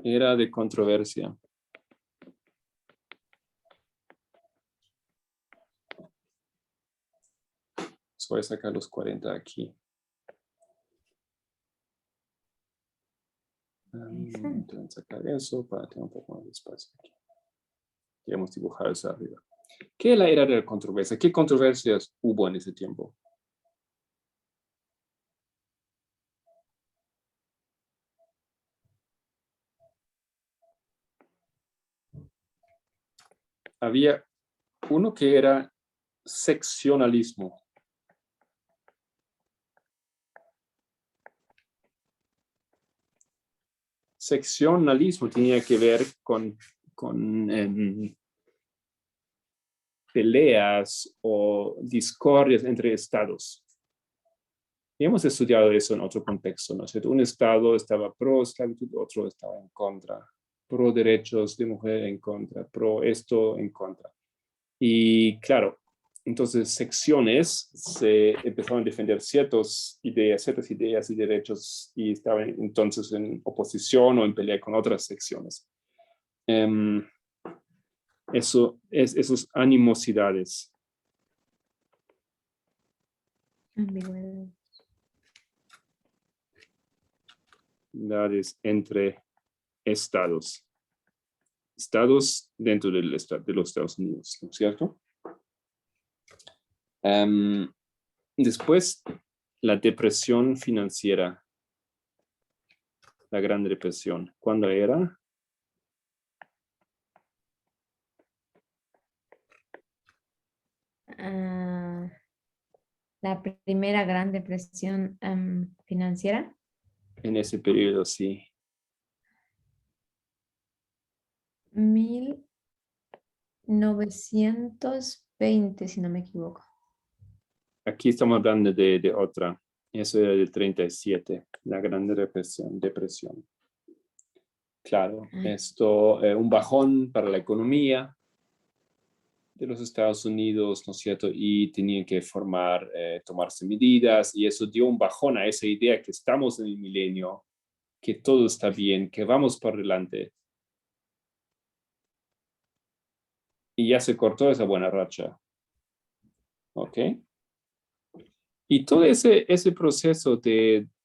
Era de controversia. Voy a sacar los 40 aquí. Voy a sacar eso para tener un poco más de espacio aquí. Ya hemos dibujado eso arriba. ¿Qué es la era de la controversia? ¿Qué controversias hubo en ese tiempo? Había uno que era seccionalismo. Seccionalismo tenía que ver con peleas o discordias entre estados. Y hemos estudiado eso en otro contexto, ¿no es cierto? Un estado estaba pro esclavitud, otro estaba en contra, pro derechos de mujer en contra, pro esto en contra. Y claro, entonces secciones se empezaron a defender ciertas ideas y derechos y estaban entonces en oposición o en pelea con otras secciones. Esas animosidades. Entre estados. Estados dentro de los Estados Unidos, ¿no es cierto? Después, la depresión financiera. La Gran Depresión. ¿Cuándo era? La primera gran depresión financiera. En ese periodo, sí. 1920, si no me equivoco. Aquí estamos hablando de otra. Eso era del 37, la Gran Depresión. Claro, esto, un bajón para la economía. los Estados Unidos, ¿no es cierto? Y tenían que tomarse medidas, y eso dio un bajón a esa idea que estamos en el milenio, que todo está bien, que vamos por delante. Y ya se cortó esa buena racha. ¿Ok? Y todo ese proceso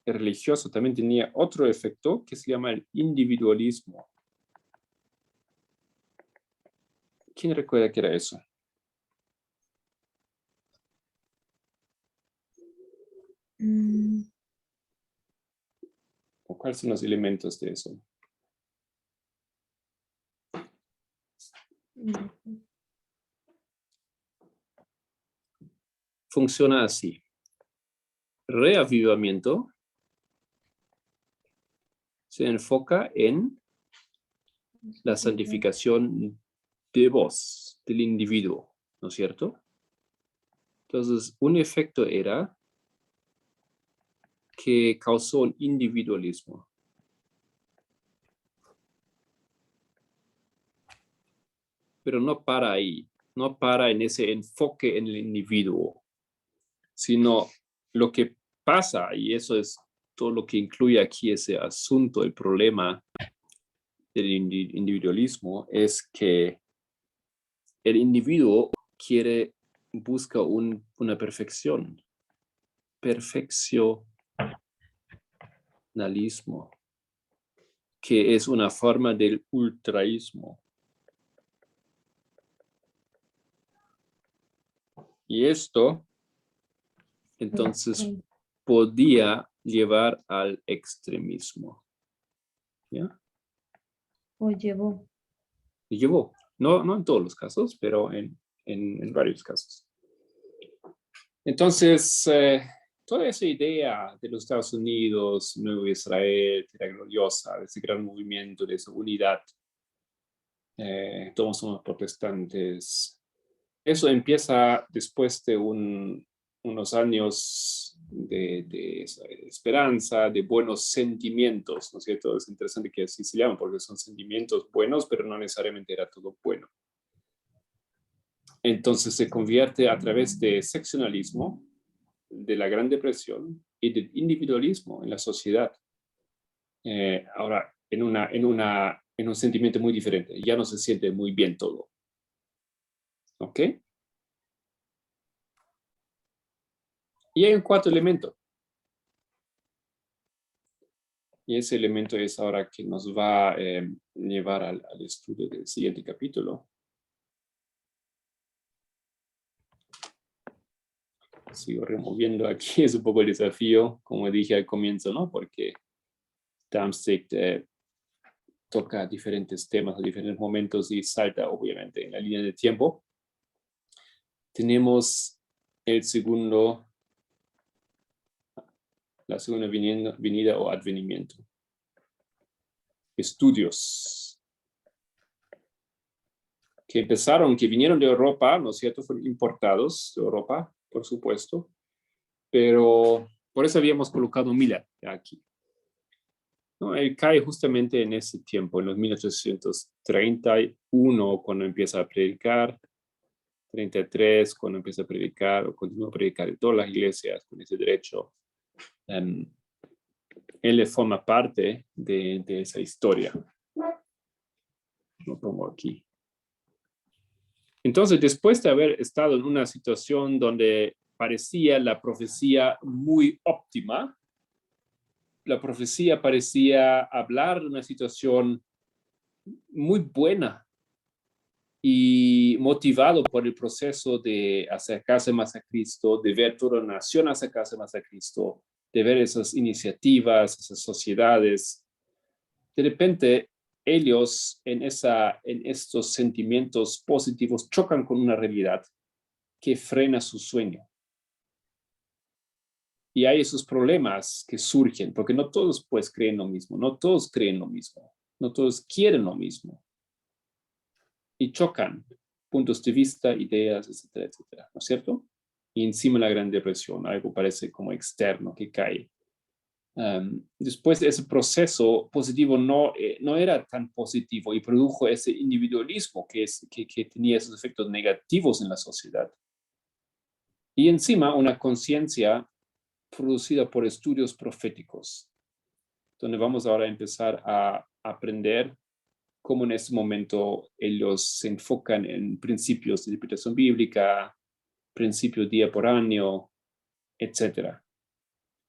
religioso también tenía otro efecto que se llama el individualismo. ¿Quién recuerda qué era eso? ¿O cuáles son los elementos de eso? Funciona así. Reavivamiento se enfoca en la santificación de vos, del individuo, ¿no es cierto? Entonces, un efecto era que causó un individualismo. Pero no para ahí, no para en ese enfoque en el individuo, sino lo que pasa, y eso es todo lo que incluye aquí ese asunto, el problema del individualismo, es que el individuo busca una perfeccionalismo, que es una forma del ultraísmo. Y esto, entonces, podía llevar al extremismo. ¿Ya? O llevó. Y llevó. No en todos los casos, pero en varios casos. Entonces, toda esa idea de los Estados Unidos, Nuevo Israel, Tierra Gloriosa, de ese gran movimiento, de esa unidad, todos somos protestantes. Eso empieza después de unos años de esperanza, de buenos sentimientos, ¿no es cierto? Es interesante que así se llaman, porque son sentimientos buenos, pero no necesariamente era todo bueno. Entonces se convierte a través de seccionalismo, de la Gran Depresión y del individualismo en la sociedad. Ahora, en un sentimiento muy diferente. Ya no se siente muy bien todo. ¿Ok? Y hay un cuarto elemento. Y ese elemento es ahora que nos va a llevar al estudio del siguiente capítulo. Sigo removiendo aquí, es un poco el desafío, como dije al comienzo, ¿no? Porque Darmstadt toca diferentes temas a diferentes momentos y salta, obviamente, en la línea de tiempo. Tenemos la segunda venida o advenimiento. Estudios que vinieron de Europa, ¿no es cierto? Fueron importados de Europa, por supuesto, pero por eso habíamos colocado Miller aquí. ¿No? Él cae justamente en ese tiempo, en los 1831, cuando empieza a predicar, 33, cuando empieza a predicar, o continúa a predicar en todas las iglesias con ese derecho. Él forma parte de esa historia. Lo pongo aquí. Entonces, después de haber estado en una situación donde parecía la profecía muy óptima, la profecía parecía hablar de una situación muy buena y motivado por el proceso de acercarse más a Cristo, de ver toda la nación acercarse más a Cristo, de ver esas iniciativas, esas sociedades. De repente, ellos en estos sentimientos positivos chocan con una realidad que frena su sueño. Y hay esos problemas que surgen, porque no todos pues creen lo mismo, no todos creen lo mismo, no todos quieren lo mismo. Y chocan puntos de vista, ideas, etcétera, etcétera, ¿no es cierto? Y encima la Gran Depresión, algo parece como externo que cae. después ese proceso positivo no era tan positivo y produjo ese individualismo que tenía esos efectos negativos en la sociedad. Y encima una conciencia producida por estudios proféticos, donde vamos ahora a empezar a aprender cómo en este momento ellos se enfocan en principios de interpretación bíblica, principios día por año, etc.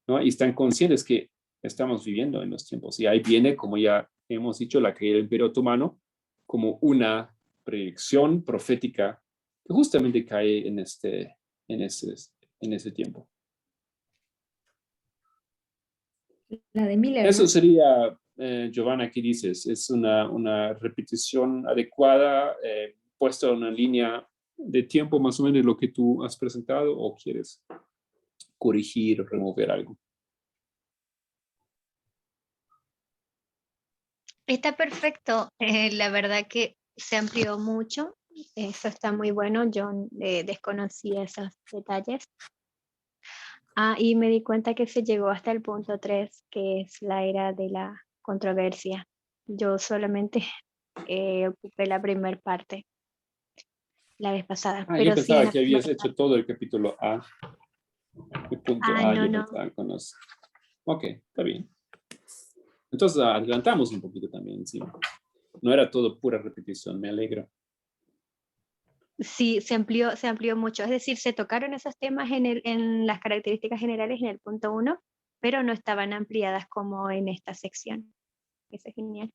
¿No? Y están conscientes que estamos viviendo en los tiempos. Y ahí viene, como ya hemos dicho, la caída del Imperio Otomano como una predicción profética que justamente cae en ese tiempo. La de Miller, Eso ¿no? sería, Giovanna, ¿qué dices? ¿Es una repetición adecuada, puesta en una línea de tiempo más o menos de lo que tú has presentado, o quieres corregir o remover algo? Está perfecto. La verdad que se amplió mucho. Eso está muy bueno. Yo desconocí esos detalles. Y me di cuenta que se llegó hasta el punto 3, que es la era de la controversia. Yo solamente ocupé la primera parte la vez pasada. Yo Pero sí, en pensaba la que habías primera hecho todo el capítulo A. El punto A, no, yo no. pensaba con los... Ok, está bien. Entonces adelantamos un poquito también encima. No era todo pura repetición, me alegro. Sí, se amplió mucho. Es decir, se tocaron esos temas en las características generales en el punto 1, pero no estaban ampliadas como en esta sección. Eso es genial.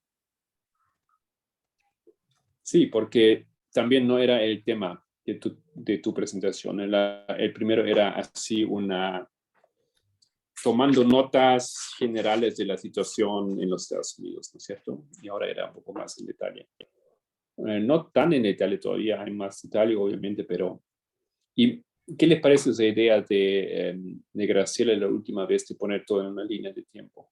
Sí, porque también no era el tema de tu presentación. El primero era así tomando notas generales de la situación en los Estados Unidos, ¿no es cierto? Y ahora era un poco más en detalle. No tan en detalle todavía, hay más detalle obviamente, pero... ¿Y qué les parece esa idea de Graciela la última vez de poner todo en una línea de tiempo?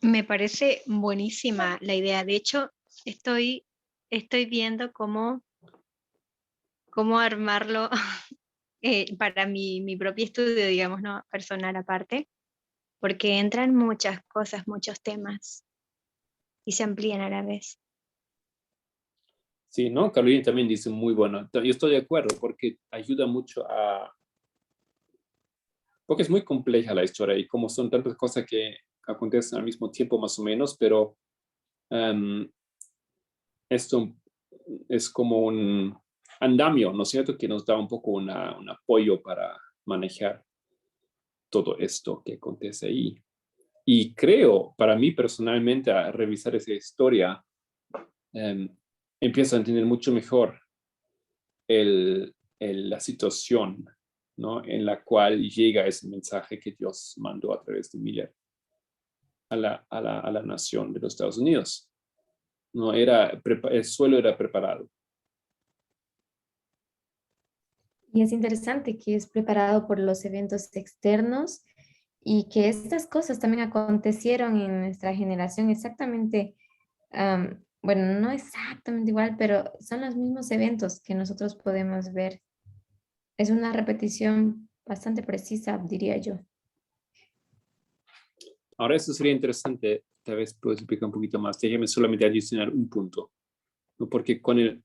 Me parece buenísima la idea. De hecho, estoy viendo cómo armarlo para mi propio estudio, digamos, ¿no? Personal aparte, porque entran muchas cosas, muchos temas y se amplían a la vez. Sí, ¿no? Carolina también dice muy bueno. Yo estoy de acuerdo porque ayuda mucho porque es muy compleja la historia y como son tantas cosas que acontecen al mismo tiempo más o menos, pero esto es como un andamio, ¿no es cierto? Que nos da un poco un apoyo para manejar todo esto que acontece ahí. Y creo, para mí personalmente, a revisar esa historia, empiezo a entender mucho mejor la situación, ¿no? En la cual llega ese mensaje que Dios mandó a través de Miller a la nación de los Estados Unidos. No el suelo era preparado. Y es interesante que es preparado por los eventos externos y que estas cosas también acontecieron en nuestra generación exactamente, bueno, no exactamente igual, pero son los mismos eventos que nosotros podemos ver. Es una repetición bastante precisa, diría yo. Ahora, eso sería interesante, tal vez puedo explicar un poquito más. Déjeme solamente adicionar un punto, ¿no? Porque con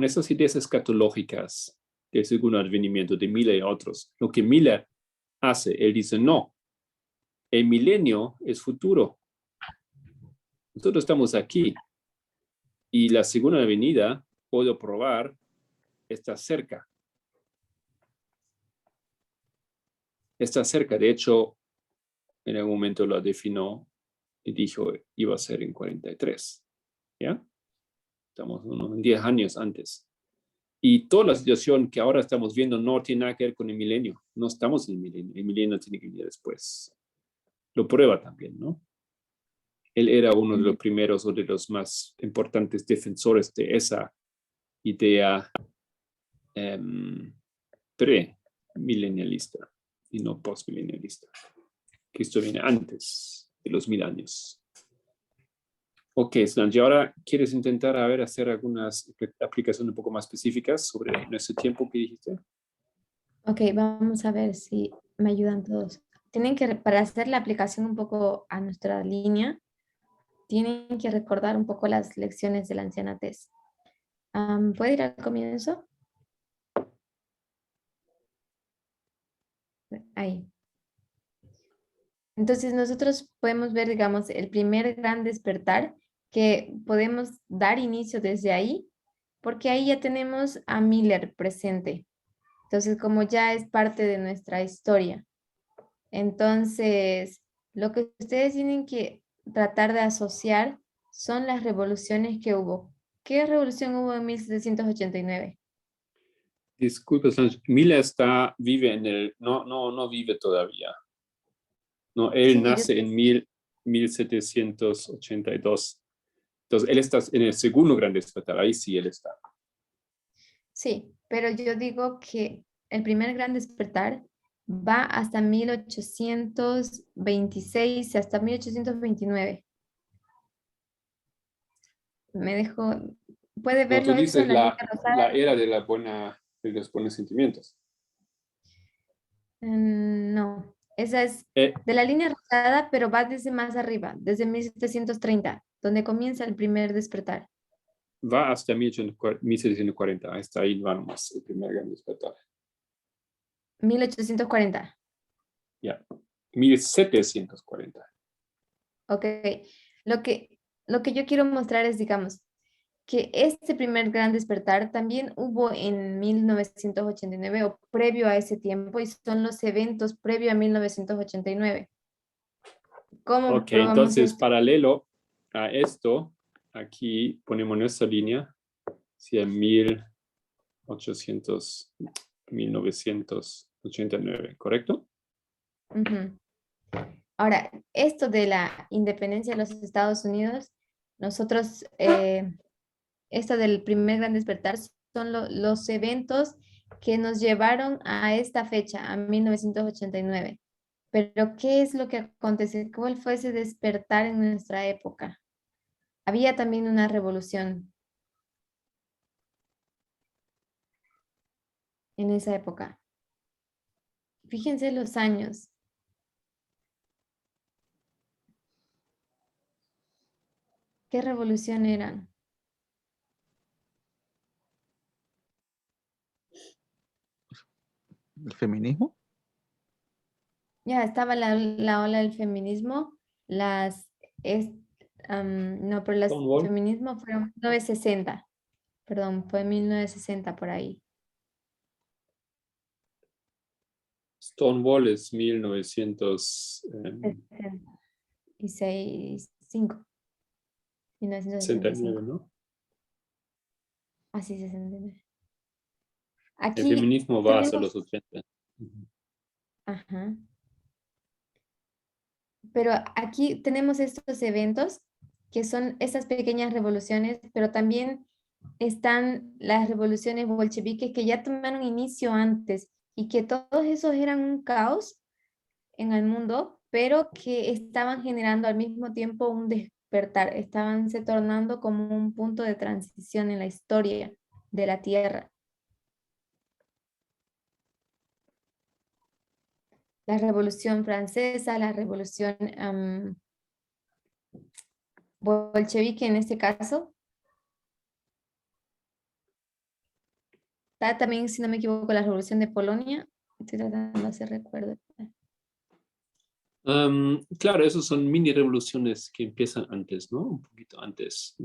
esas ideas escatológicas del segundo advenimiento de Miller y otros, lo que Miller hace, él dice, no, el milenio es futuro. Nosotros estamos aquí y la segunda venida, puedo probar, está cerca. Está cerca. De hecho, en algún momento lo definió y dijo, iba a ser en 43. ¿Ya? Estamos unos 10 años antes. Y toda la situación que ahora estamos viendo no tiene nada que ver con el milenio. No estamos en el milenio tiene que venir después. Lo prueba también, ¿no? Él era uno de los primeros o de los más importantes defensores de esa idea pre-milenialista y no post-milenialista. Cristo viene antes de los 1000 años. Ok, Solange, ahora quieres intentar hacer algunas aplicaciones un poco más específicas sobre nuestro tiempo que dijiste. Ok, vamos a ver si me ayudan todos. Tienen que, para hacer la aplicación un poco a nuestra línea, tienen que recordar un poco las lecciones de la ancianatez. ¿Puede ir al comienzo? Ahí. Entonces nosotros podemos ver, digamos, el primer gran despertar que podemos dar inicio desde ahí, porque ahí ya tenemos a Miller presente. Entonces, como ya es parte de nuestra historia. Entonces, lo que ustedes tienen que tratar de asociar son las revoluciones que hubo. ¿Qué revolución hubo en 1789? Disculpe, Solange, Miller vive no vive todavía. No, él Sí, nace en 1782. Entonces, él está en el segundo gran despertar, ahí sí él está. sí, pero yo digo que el primer gran despertar va hasta 1826, hasta 1829. Me dejo, puede No, tú verlo eso dices en la línea la rosada. era de los buenos sentimientos. No, esa es Eh, de la línea rosada, pero va desde más arriba, desde 1730, donde comienza el primer despertar. Va hasta 1740, hasta ahí vamos, el primer gran despertar. 1840. Ya, 1740. Ok. Lo que, lo que yo quiero mostrar es, digamos, que este primer gran despertar también hubo en 1989 o previo a ese tiempo y son los eventos previo a 1989. ¿Cómo Ok, probamos entonces esto? paralelo a esto, aquí ponemos nuestra línea, hacia 1989, ¿correcto? Ujú. Ahora, esto de la independencia de los Estados Unidos, nosotros, esto del primer gran despertar son los eventos que nos llevaron a esta fecha, a 1989. Pero, ¿qué es lo que acontece? ¿Cuál fue ese despertar en nuestra época? Había también una revolución en esa época. Fíjense los años. ¿Qué revolución eran? ¿El feminismo? Ya estaba la ola del feminismo, no, pero las Stonewall. feminismo fueron 1960, perdón, fue 1960 por ahí. Stonewall es 1965. 65, 1965. ¿No? Así 69. El Aquí feminismo va hasta tenemos, los 80. Ujú. ajá, pero aquí tenemos estos eventos que son estas pequeñas revoluciones, pero también están las revoluciones bolcheviques que ya tomaron inicio antes y que todos esos eran un caos en el mundo, pero que estaban generando al mismo tiempo un despertar, estaban se tornando como un punto de transición en la historia de la Tierra. La Revolución Francesa, la Revolución bolchevique en este caso, está también, si no me equivoco, la Revolución de Polonia. Estoy tratando de hacer recuerdo. Claro, esos son mini revoluciones que empiezan antes, ¿no? Un poquito antes.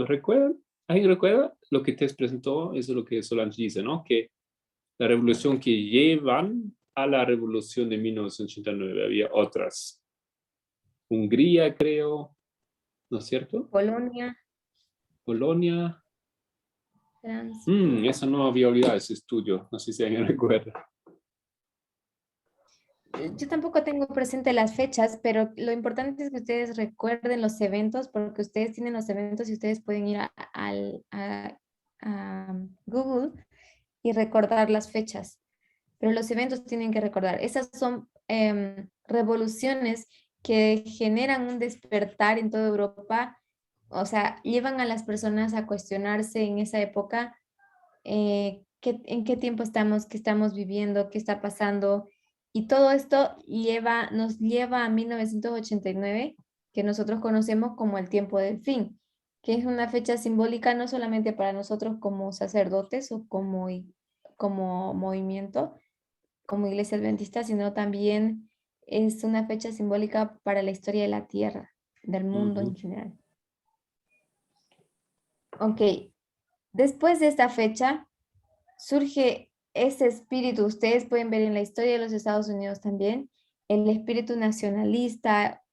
¿Recuerdan? ¿Alguien recuerda lo que te presentó? Eso es lo que Solange dice, ¿no? Que la revolución que llevan a la revolución de 1989 había otras. Hungría, creo, ¿no es cierto? Polonia, Polonia. Francia. Eso no había olvidado ese estudio, no sé si alguien recuerda. Yo tampoco tengo presente las fechas, pero lo importante es que ustedes recuerden los eventos, porque ustedes tienen los eventos y ustedes pueden ir a Google y recordar las fechas. Pero los eventos tienen que recordar. Esas son revoluciones que generan un despertar en toda Europa o sea, llevan a las personas a cuestionarse en esa época en qué tiempo estamos, qué estamos viviendo, qué está pasando. Y todo esto nos lleva a 1989, que nosotros conocemos como el tiempo del fin, que es una fecha simbólica no solamente para nosotros como sacerdotes o como movimiento, como iglesia adventista, sino también es una fecha simbólica para la historia de la tierra, del mundo en general. Ok, después de esta fecha surge ese espíritu, ustedes pueden ver en la historia de los Estados Unidos también, el espíritu nacionalista.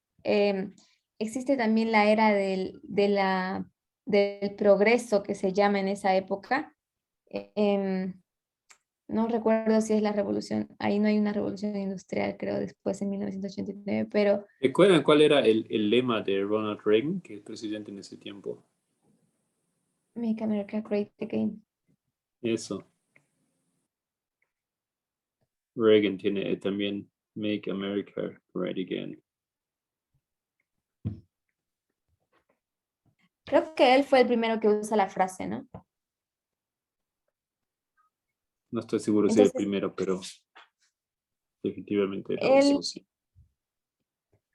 Existe también la era del progreso que se llama en esa época. No recuerdo si es la revolución, ahí no hay una revolución industrial, creo, después en 1989, pero ¿Recuerdan cuál era el lema de Ronald Reagan, que es presidente en ese tiempo? Make America Great Again. Eso. Reagan tiene también Make America Great Again. Creo que él fue el primero que usa la frase, ¿no? No estoy seguro si es el Entonces, primero, pero definitivamente lo él, usó, sí.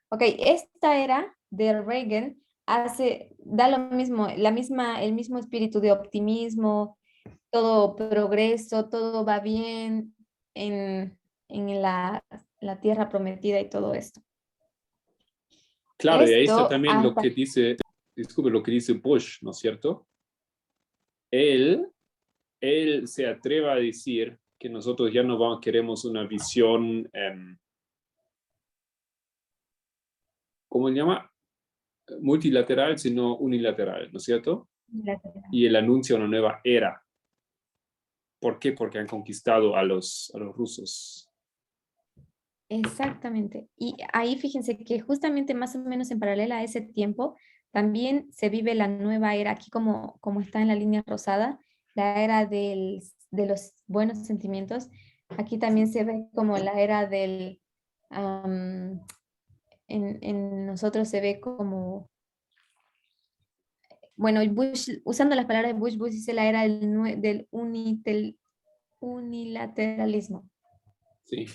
ok, esta era de Reagan da lo mismo, el mismo espíritu de optimismo, todo progreso, todo va bien en la tierra prometida y todo esto. Claro, y ahí está Esto también lo que dice, disculpe, lo que dice Bush, ¿no es cierto? Él se atreve a decir que nosotros ya no queremos una visión, ¿cómo se llama? Multilateral, sino unilateral, ¿no es cierto? Y él anuncia una nueva era. ¿Por qué? Porque han conquistado a los rusos. Exactamente. Y ahí fíjense que justamente más o menos en paralelo a ese tiempo, también se vive la nueva era, aquí como está en la línea rosada, la era de los buenos sentimientos. Aquí también se ve como la era en nosotros se ve como, bueno, Bush, usando las palabras de Bush dice la era del unilateralismo. Sí.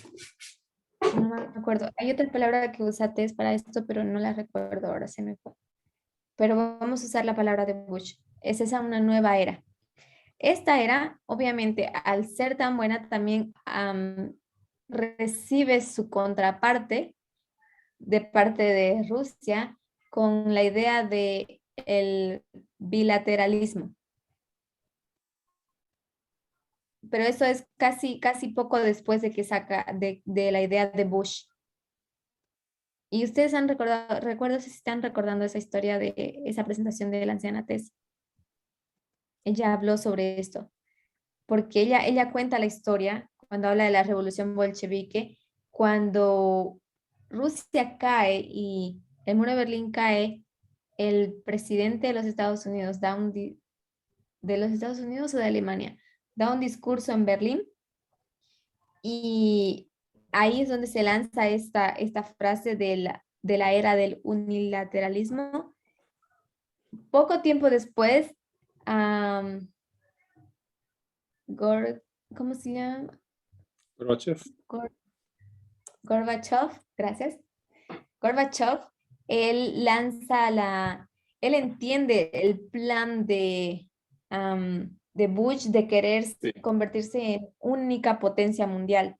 No me acuerdo. Hay otra palabra que usa Tess para esto, pero no la recuerdo ahora, se me fue. Pero vamos a usar la palabra de Bush. Es esa una nueva era. Esta era, obviamente, al ser tan buena, también recibe su contraparte de parte de Rusia con la idea de el bilateralismo. Pero eso es casi poco después de que saca de la idea de Bush. Y ustedes han recuerdo si están recordando esa historia de esa presentación de la anciana Tess. Ella habló sobre esto, porque ella cuenta la historia cuando habla de la revolución bolchevique, cuando Rusia cae y el muro de Berlín cae, el presidente de los Estados Unidos ¿de los Estados Unidos o de Alemania? Da un discurso en Berlín y ahí es donde se lanza esta frase de la era del unilateralismo. Poco tiempo después, ¿cómo se llama? Gorbachev. Gorbachev, gracias. Gorbachev, él entiende el plan de Bush de querer convertirse en única potencia mundial.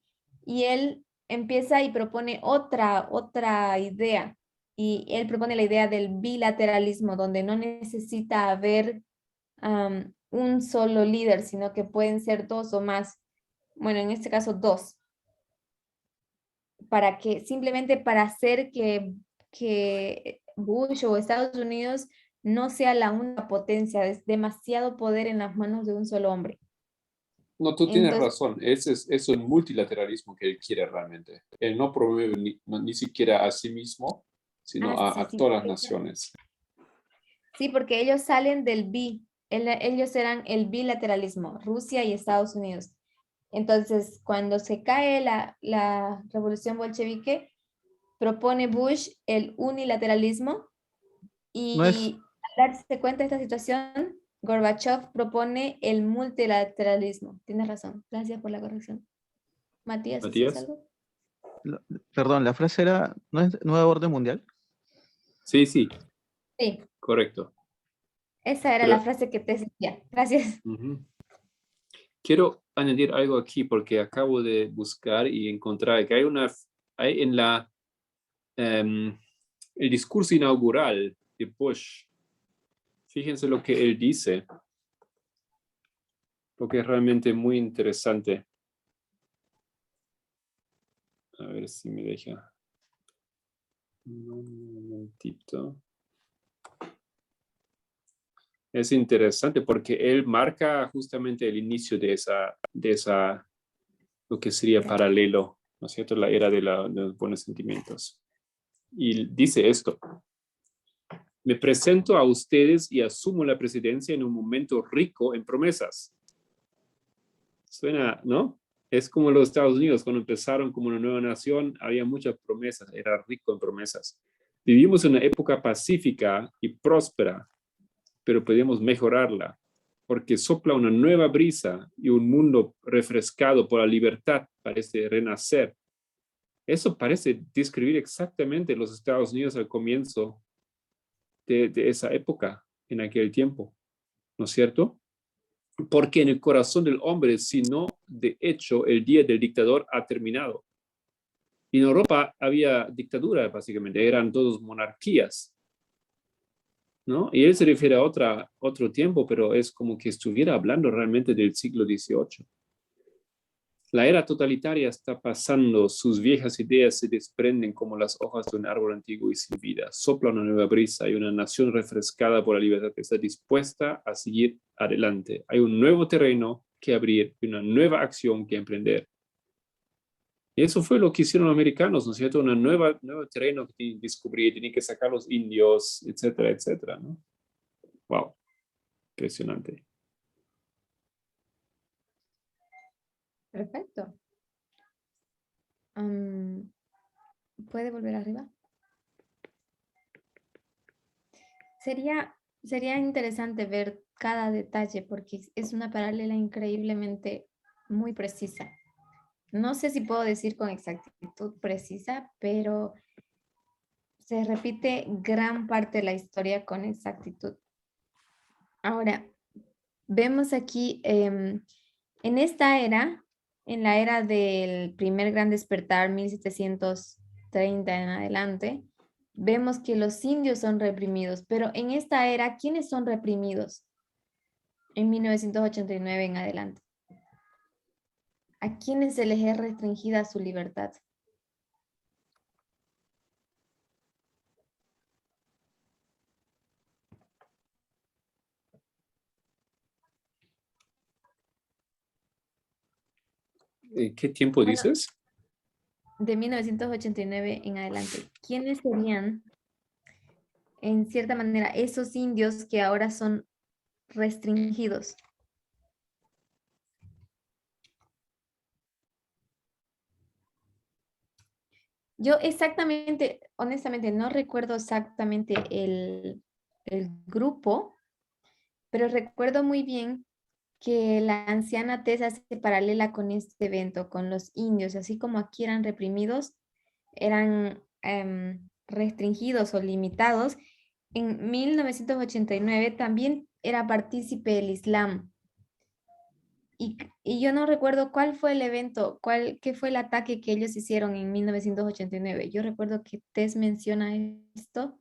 Y él empieza y propone otra idea. Y él propone la idea del bilateralismo, donde no necesita haber un solo líder, sino que pueden ser dos o más. Bueno, en este caso dos. Simplemente para hacer que Bush o Estados Unidos no sea la única potencia, es demasiado poder en las manos de un solo hombre. No, tú tienes razón. Eso es un multilateralismo que él quiere realmente. Él no promueve ni siquiera a sí mismo, sino a todas las naciones. Sí, porque ellos salen del ellos eran el bilateralismo, Rusia y Estados Unidos. Entonces, cuando se cae la revolución bolchevique, propone Bush el unilateralismo y darse cuenta de esta situación, Gorbachev propone el multilateralismo. Tienes razón. Gracias por la corrección. Matías, ¿decías Matías. algo? Perdón, la frase era, ¿no es nuevo orden mundial? Sí, sí, Sí, correcto. esa era la Pero, frase que te decía. Gracias. ujú. Quiero añadir algo aquí porque acabo de buscar y encontrar que hay en el discurso inaugural de Bush, fíjense lo que él dice, porque es realmente muy interesante. A ver si me deja. Un momentito. Es interesante porque él marca justamente el inicio de esa, lo que sería paralelo, ¿no es cierto? La era de los buenos sentimientos. Y dice esto: me presento a ustedes y asumo la presidencia en un momento rico en promesas. Suena, ¿no? Es como los Estados Unidos, cuando empezaron como una nueva nación, había muchas promesas, era rico en promesas. Vivimos en una época pacífica y próspera, pero podemos mejorarla, porque sopla una nueva brisa y un mundo refrescado por la libertad parece renacer. Eso parece describir exactamente los Estados Unidos al comienzo de esa época, en aquel tiempo, ¿no es cierto? Porque en el corazón del hombre, si no, de hecho, el día del dictador ha terminado. Y en Europa había dictadura, básicamente, eran todos monarquías, ¿no? Y él se refiere a otro tiempo, pero es como que estuviera hablando realmente del siglo XVIII. La era totalitaria está pasando, sus viejas ideas se desprenden como las hojas de un árbol antiguo y sin vida. Sopla una nueva brisa y una nación refrescada por la libertad está dispuesta a seguir adelante. Hay un nuevo terreno que abrir y una nueva acción que emprender. Y eso fue lo que hicieron los americanos, ¿no es cierto? Un nuevo terreno que tienen que descubrir, tienen que sacar los indios, etcétera, etcétera, ¿no? Wow, impresionante. Perfecto. ¿Puede volver arriba? Sería interesante ver cada detalle porque es una paralela increíblemente muy precisa. No sé si puedo decir con exactitud precisa, pero se repite gran parte de la historia con exactitud. Ahora, vemos aquí en esta era, en la era del primer gran despertar, 1730 en adelante, vemos que los indios son reprimidos, pero en esta era, ¿quiénes son reprimidos? En 1989 en adelante. ¿A quiénes se les es restringida su libertad? ¿Qué tiempo Bueno, dices? de 1989 en adelante, ¿quiénes serían, en cierta manera, esos indios que ahora son restringidos? Yo exactamente, honestamente, no recuerdo exactamente el grupo, pero recuerdo muy bien que la anciana Tess hace paralela con este evento, con los indios, así como aquí eran reprimidos, eran restringidos o limitados. En 1989 también era partícipe el Islam. Y yo no recuerdo cuál fue el evento, qué fue el ataque que ellos hicieron en 1989. Yo recuerdo que Tess menciona esto,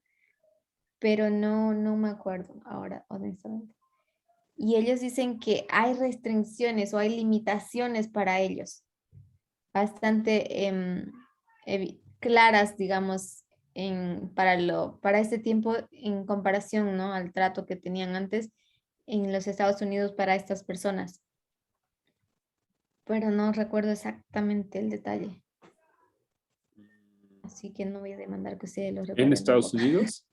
pero no me acuerdo ahora, honestamente. Y ellos dicen que hay restricciones o hay limitaciones para ellos, bastante claras, digamos, para este tiempo en comparación, ¿no?, al trato que tenían antes en los Estados Unidos para estas personas. Pero no recuerdo exactamente el detalle. Así que no voy a demandar que ustedes lo ¿En recuerden Estados tampoco. Unidos?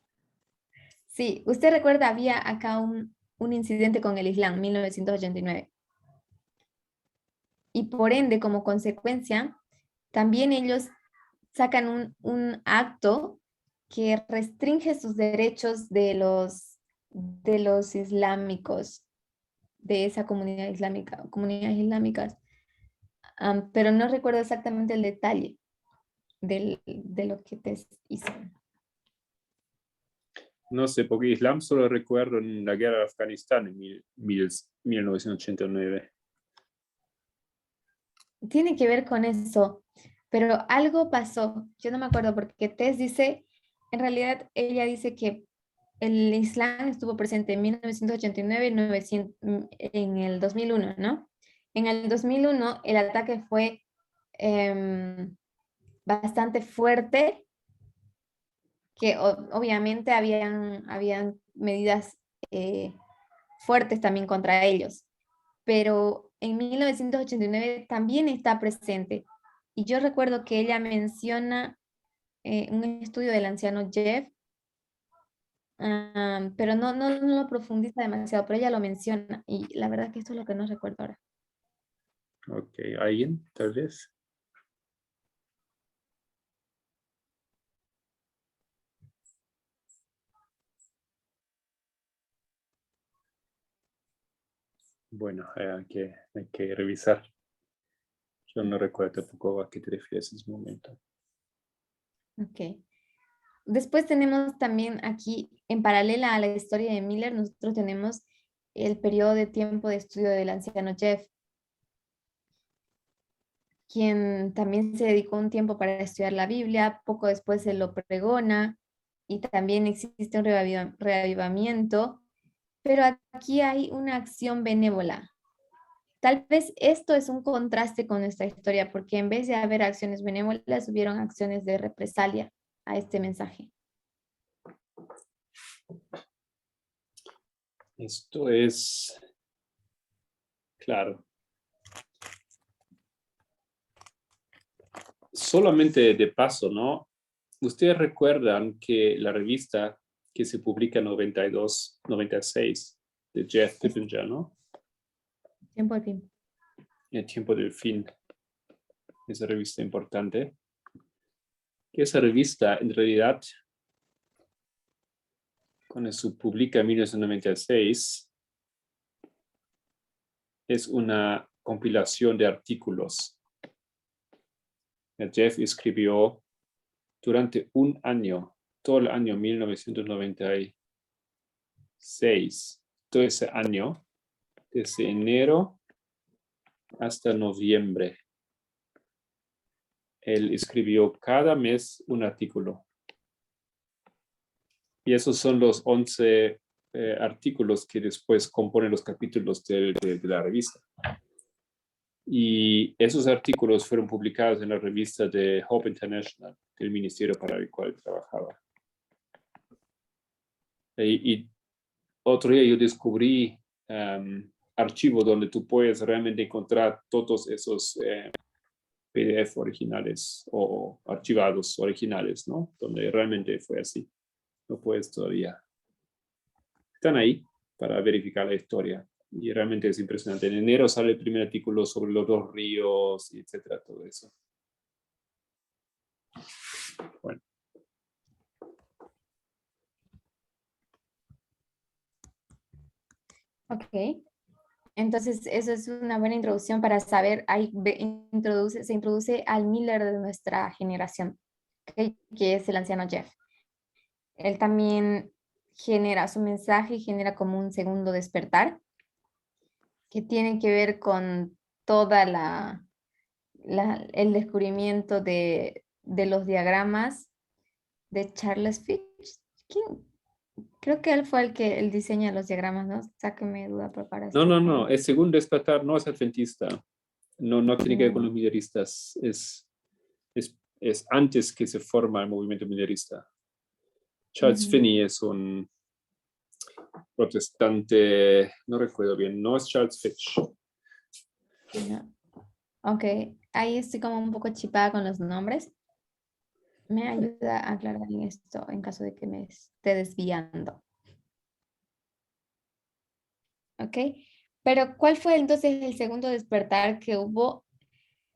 Sí, usted recuerda, había acá un incidente con el Islam, 1989. Y por ende, como consecuencia, también ellos sacan un acto que restringe sus derechos de los de los islámicos, de esa comunidad islámica, comunidades islámicas, pero no recuerdo exactamente el detalle de lo que te hizo. No sé, porque Islam solo recuerdo en la guerra de Afganistán en 1989. Tiene que ver con eso, pero algo pasó, yo no me acuerdo, porque Tess dice, en realidad ella dice que el Islam estuvo presente en 1989 en el 2001, ¿no? En el 2001 el ataque fue bastante fuerte, que obviamente habían medidas fuertes también contra ellos, pero en 1989 también está presente. Y yo recuerdo que ella menciona un estudio del anciano Jeff, pero no lo profundiza demasiado, pero ella lo menciona y la verdad que esto es lo que no recuerdo ahora. Ok, ¿alguien tal vez? Bueno, hay que revisar. Yo no recuerdo tampoco a qué te refieres en ese momento. Ok. Después tenemos también aquí, en paralela a la historia de Miller, nosotros tenemos el periodo de tiempo de estudio del anciano Jeff, quien también se dedicó un tiempo para estudiar la Biblia, poco después se lo pregona y también existe un reavivamiento, pero aquí hay una acción benévola. Tal vez esto es un contraste con nuestra historia, porque en vez de haber acciones benévolas, hubieron acciones de represalia a este mensaje. Esto es, claro, solamente de paso, ¿no? Ustedes recuerdan que la revista que se publica en 92, 96 de Jeff Pippinger, ¿no? Tiempo al fin. El tiempo del fin, esa revista importante. Que esa revista, en realidad, cuando se publica en 1996, es una compilación de artículos. Jeff escribió durante un año, todo el año 1996, todo ese año, desde enero hasta noviembre. Él escribió cada mes un artículo. Y esos son los 11 artículos que después componen los capítulos de la revista. Y esos artículos fueron publicados en la revista de Hope International, del ministerio para el cual trabajaba. Y otro día yo descubrí archivos donde tú puedes realmente encontrar todos esos PDF originales o archivados originales, ¿no? Donde realmente fue así. No puedes todavía. Están ahí para verificar la historia. Y realmente es impresionante. En enero sale el primer artículo sobre los 2 ríos, y etcétera, todo eso. Bueno. Ok. Entonces, eso es una buena introducción para saber, ahí se introduce al Miller de nuestra generación, ¿okay? Que es el anciano Jeff. Él también genera su mensaje y genera como un segundo despertar, que tiene que ver con toda el descubrimiento de los diagramas de Charles Fitch. Creo que él fue el que el diseña los diagramas, ¿no? Sáqueme duda para esto. No. El segundo despertar no es adventista. No tiene que ver con los milleristas. Es antes que se forma el movimiento millerista. Charles Finney es un protestante, no recuerdo bien, no es Charles Fitch. No. Ok, ahí estoy como un poco chipada con los nombres. Me ayuda a aclarar esto en caso de que me esté desviando. Ok, pero ¿cuál fue entonces el segundo despertar que hubo?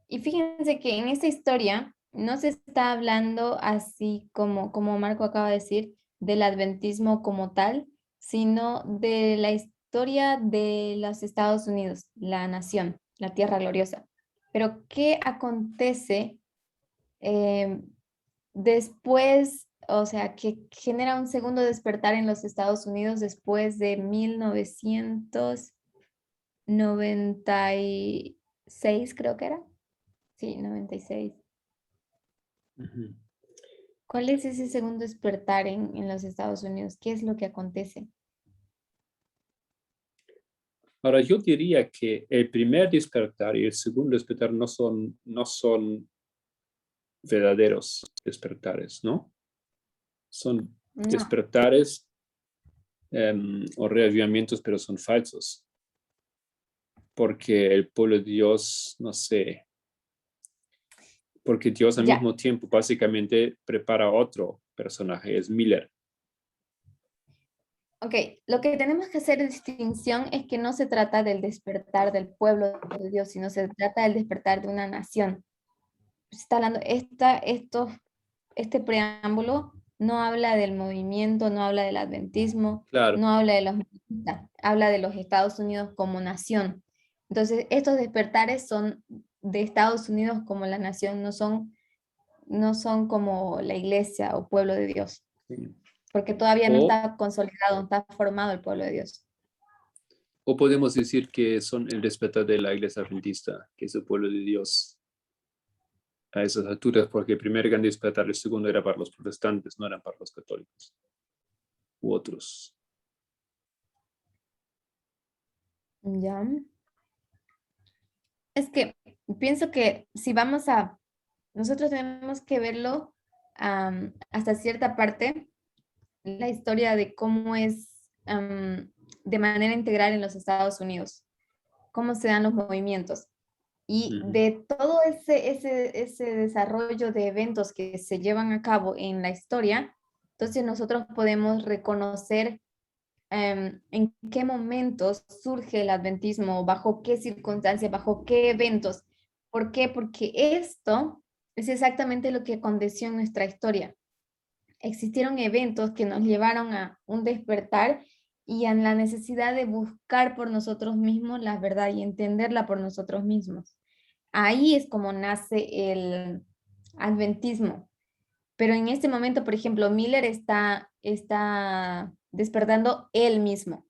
Y fíjense que en esta historia no se está hablando así como Marco acaba de decir, del adventismo como tal, sino de la historia de los Estados Unidos, la nación, la tierra gloriosa. Pero, ¿qué acontece después, o sea, que genera un segundo despertar en los Estados Unidos después de 1996, creo que era? Sí, 96. Ujú. ¿Cuál es ese segundo despertar en los Estados Unidos? ¿Qué es lo que acontece? Ahora, yo diría que el primer despertar y el segundo despertar no son verdaderos despertares, ¿no? Son No, despertares o reavivamientos, pero son falsos. Porque el pueblo de Dios, no sé, porque Dios al ya. mismo tiempo básicamente prepara otro personaje, es Miller. Ok, lo que tenemos que hacer de distinción es que no se trata del despertar del pueblo de Dios, sino se trata del despertar de una nación. Se está hablando, este preámbulo no habla del movimiento, no habla del adventismo, Claro. no habla de los metodistas, habla de los Estados Unidos como nación. Entonces, estos despertares son de Estados Unidos como la nación, no son como la iglesia o pueblo de Dios, Sí. porque todavía no O, está consolidado, no está formado el pueblo de Dios. o podemos decir que son el despertar de la iglesia adventista, que es el pueblo de Dios a esas alturas, porque el primer gran despertar, el segundo era para los protestantes, no eran para los católicos u otros. Ya. Es que pienso que si vamos a, nosotros tenemos que verlo hasta cierta parte, la historia de cómo es de manera integral en los Estados Unidos, cómo se dan los movimientos. Y Ujú. de todo ese desarrollo de eventos que se llevan a cabo en la historia, entonces nosotros podemos reconocer en qué momentos surge el adventismo, bajo qué circunstancias, bajo qué eventos. ¿Por qué? Porque esto es exactamente lo que aconteció en nuestra historia. Existieron eventos que nos llevaron a un despertar y a la necesidad de buscar por nosotros mismos la verdad y entenderla por nosotros mismos. Ahí es como nace el adventismo. Pero en este momento, por ejemplo, Miller está despertando él mismo,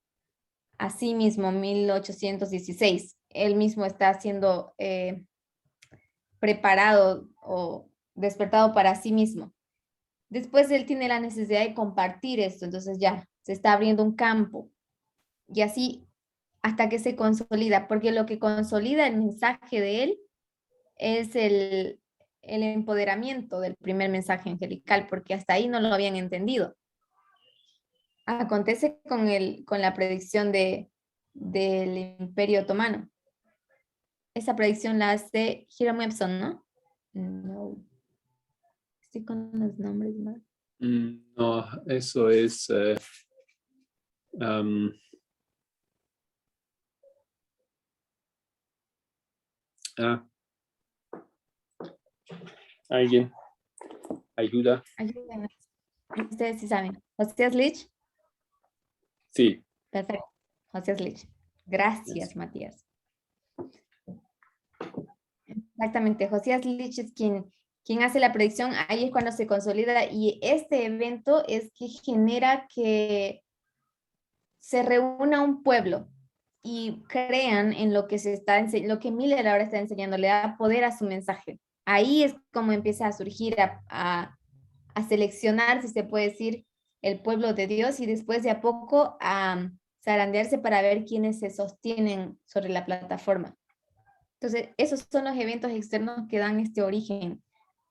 a sí mismo, 1816. Él mismo está siendo preparado o despertado para sí mismo. Después él tiene la necesidad de compartir esto, entonces ya se está abriendo un campo y así hasta que se consolida, porque lo que consolida el mensaje de él es el empoderamiento del primer mensaje angelical, porque hasta ahí no lo habían entendido. Acontece con la predicción del Imperio Otomano. Esa predicción la hace Hiram Epson, ¿no? No. Estoy con los nombres mal. No, eso es... um, ¿alguien? ¿Ayuda? Ayúdenme. Ustedes sí saben. Josías Lich. Sí. Perfecto. Josías Lich. Gracias, Matías. Exactamente. Josías Lich es quien hace la predicción. Ahí es cuando se consolida. Y este evento es que genera que se reúna un pueblo y crean en lo que lo que Miller ahora está enseñando, le da poder a su mensaje. Ahí es como empieza a surgir, a seleccionar, si se puede decir, el pueblo de Dios y después de a poco a zarandearse para ver quiénes se sostienen sobre la plataforma. Entonces, esos son los eventos externos que dan este origen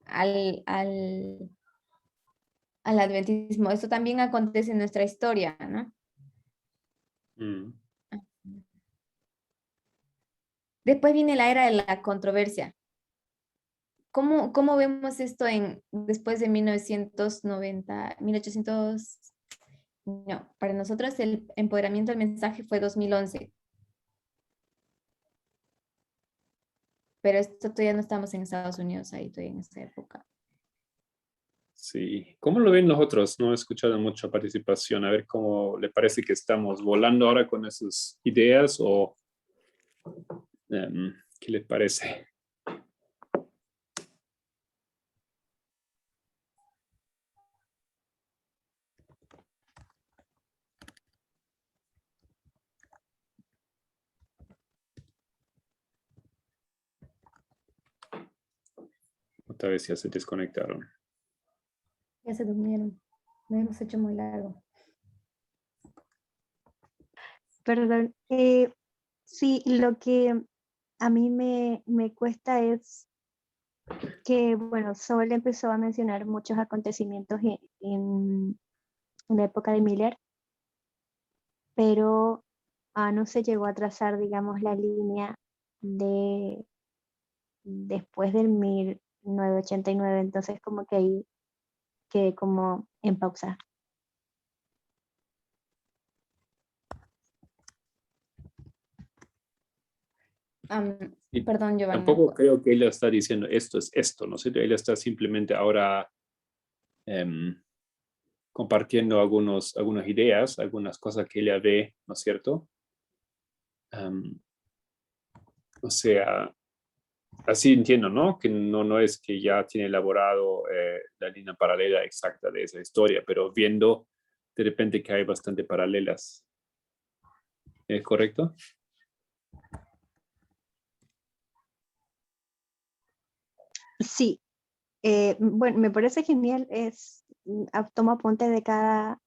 al adventismo. Esto también acontece en nuestra historia, ¿no? Mm. Después viene la era de la controversia. ¿Cómo vemos esto después de 1990, 1800? No, para nosotros el empoderamiento del mensaje fue 2011. Pero esto todavía no estamos en Estados Unidos, ahí todavía en esa época. Sí. ¿Cómo lo ven los otros? No he escuchado mucha participación. A ver cómo le parece que estamos volando ahora con esas ideas o ¿qué les parece? Otra vez ya se desconectaron. Ya se durmieron. Lo hemos hecho muy largo. Perdón. Sí, lo que a mí me cuesta es que, bueno, Sol empezó a mencionar muchos acontecimientos en la época de Miller, pero no se llegó a trazar, digamos, la línea de después del 1989, entonces como que ahí quedé como en pausa. Y Perdón, Giovanna. tampoco creo que ella está diciendo esto es esto, ¿no es cierto? Ella está simplemente ahora compartiendo algunas ideas, algunas cosas que ella ve, ¿no es cierto? O sea, así entiendo, ¿no? Que no es que ya tiene elaborado la línea paralela exacta de esa historia, pero viendo de repente que hay bastante paralelas. ¿Es correcto? Sí, bueno, me parece genial, tomo apuntes de cada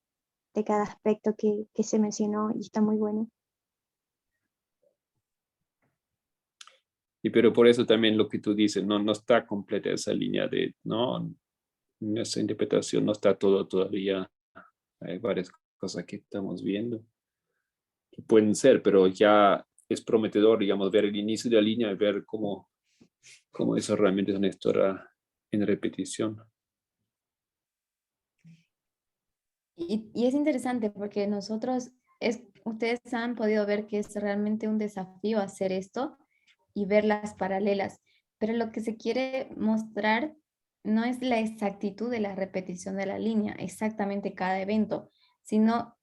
aspecto que se mencionó y está muy bueno. Y pero por eso también lo que tú dices, no está completa esa línea de, no, esa interpretación no está todo todavía. Hay varias cosas que estamos viendo que pueden ser, pero ya es prometedor, digamos, ver el inicio de la línea y ver cómo eso realmente es una historia en repetición. Y es interesante porque ustedes han podido ver que es realmente un desafío hacer esto y ver las paralelas, pero lo que se quiere mostrar no es la exactitud de la repetición de la línea, exactamente cada evento, sino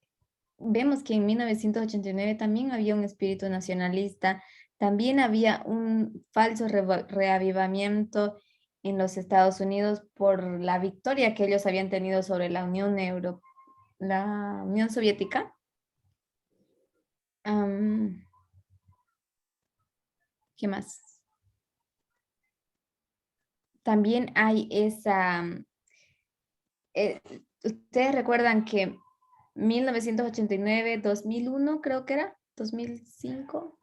vemos que en 1989 también había un espíritu nacionalista, también había un falso reavivamiento en los Estados Unidos por la victoria que ellos habían tenido sobre la Unión Soviética. ¿Qué más? También hay ustedes recuerdan que 1989, 2001 creo que era, 2005,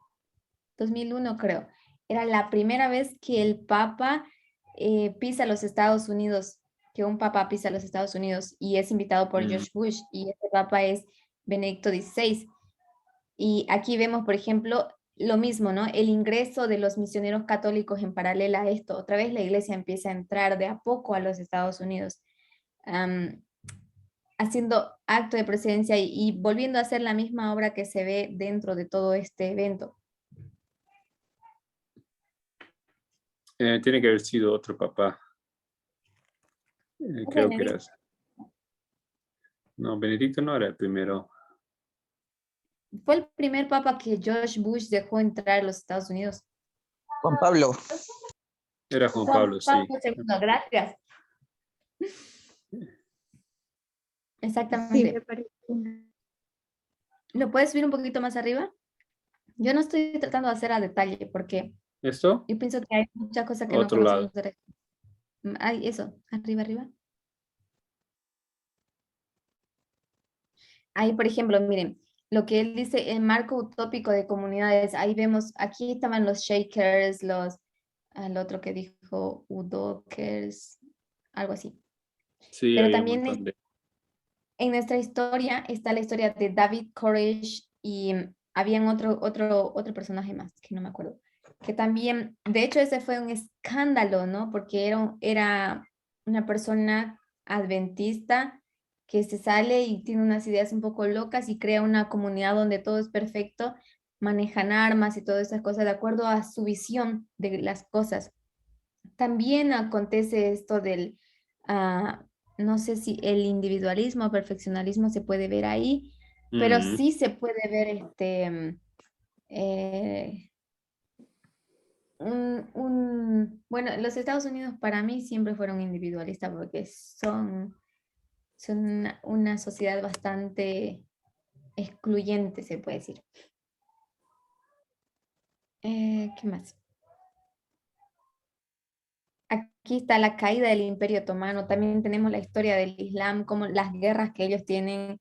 2001 creo, era la primera vez que el Papa pisa los Estados Unidos, que un Papa pisa los Estados Unidos y es invitado por George Bush y este Papa es Benedicto XVI. Y aquí vemos, por ejemplo, lo mismo, ¿no? El ingreso de los misioneros católicos en paralelo a esto. Otra vez la iglesia empieza a entrar de a poco a los Estados Unidos, haciendo acto de presencia y volviendo a hacer la misma obra que se ve dentro de todo este evento. Tiene que haber sido otro papá. Creo que era. No, Benedicto no era el primero. Fue el primer papa que George Bush dejó entrar a los Estados Unidos. Juan Pablo. Era Juan Pablo, sí. II, gracias. Exactamente. Sí, me parece. ¿Lo puedes subir un poquito más arriba? Yo no estoy tratando de hacer a detalle porque ¿Esto? yo pienso que hay muchas cosas que Otro no lado. conocemos. Ay, eso, arriba. Ahí, por ejemplo, miren, lo que él dice, el marco utópico de comunidades, ahí vemos, aquí estaban los Shakers, el otro que dijo Udokers, algo así. Sí, Pero había un también montón de... en nuestra historia está la historia de David Koresh y habían otro personaje más, que no me acuerdo, que también, de hecho ese fue un escándalo, ¿no? Porque era una persona adventista que se sale y tiene unas ideas un poco locas y crea una comunidad donde todo es perfecto, manejan armas y todas esas cosas de acuerdo a su visión de las cosas. También acontece esto no sé si el individualismo o perfeccionalismo se puede ver ahí, pero sí se puede ver bueno, los Estados Unidos para mí siempre fueron individualistas porque son una sociedad bastante excluyente, se puede decir. ¿Qué más? Aquí está la caída del Imperio Otomano, también tenemos la historia del Islam, como las guerras que ellos tienen.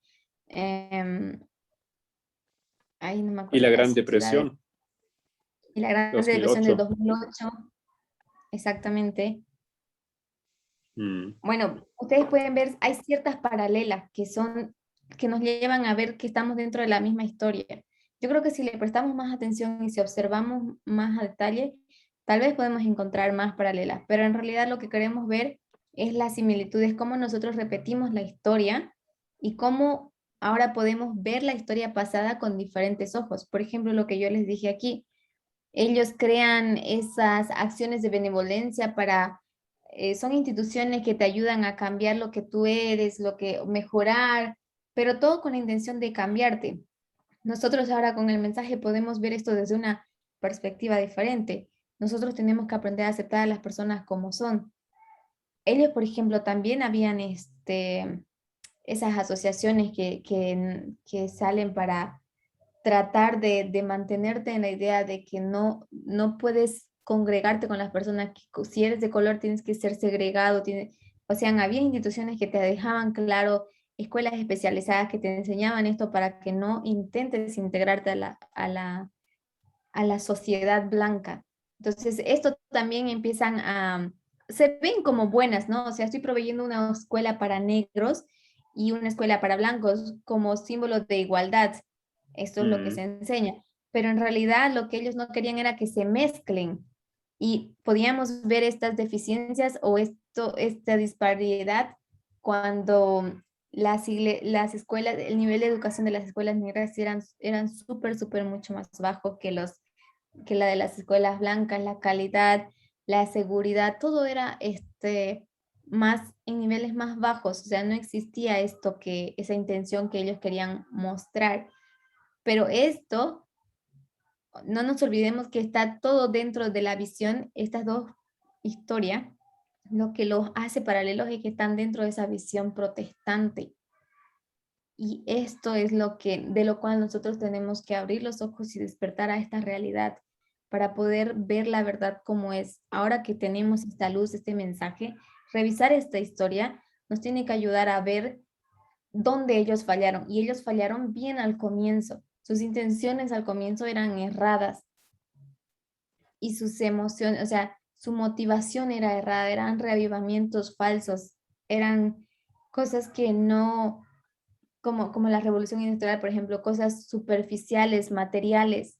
Ahí no me Y acuerdo la las Gran ciudades. Depresión, Y la Gran Depresión del 2008. 2008, exactamente. Mm. Bueno, ustedes pueden ver, hay ciertas paralelas que nos llevan a ver que estamos dentro de la misma historia. Yo creo que si le prestamos más atención y si observamos más a detalle, tal vez podemos encontrar más paralelas, pero en realidad lo que queremos ver es las similitudes, cómo nosotros repetimos la historia y cómo ahora podemos ver la historia pasada con diferentes ojos. Por ejemplo, lo que yo les dije aquí, ellos crean esas acciones de benevolencia para son instituciones que te ayudan a cambiar lo que tú eres, mejorar, pero todo con la intención de cambiarte. Nosotros ahora con el mensaje podemos ver esto desde una perspectiva diferente. Nosotros tenemos que aprender a aceptar a las personas como son. Ellos, por ejemplo, también habían esas asociaciones que salen para tratar de mantenerte en la idea de que no puedes congregarte con las personas, que si eres de color tienes que ser segregado, o sea, había instituciones que te dejaban claro, escuelas especializadas que te enseñaban esto para que no intentes integrarte a la sociedad blanca. Entonces, esto también se ven como buenas, ¿no? O sea, estoy proveyendo una escuela para negros y una escuela para blancos como símbolo de igualdad. Esto es lo que se enseña. Pero en realidad lo que ellos no querían era que se mezclen y podíamos ver estas deficiencias o esta disparidad cuando las escuelas, el nivel de educación de las escuelas negras eran súper mucho más bajo que la de las escuelas blancas, la calidad, la seguridad, todo era más en niveles más bajos, o sea, no existía esa intención que ellos querían mostrar. Pero esto, no nos olvidemos que está todo dentro de la visión, estas dos historias, lo que los hace paralelos es que están dentro de esa visión protestante. Y esto es de lo cual nosotros tenemos que abrir los ojos y despertar a esta realidad para poder ver la verdad como es. Ahora que tenemos esta luz, este mensaje, revisar esta historia nos tiene que ayudar a ver dónde ellos fallaron. Y ellos fallaron bien al comienzo. Sus intenciones al comienzo eran erradas. Y sus emociones, o sea, su motivación era errada, eran reavivamientos falsos, eran cosas que no, como la revolución industrial, por ejemplo, cosas superficiales, materiales,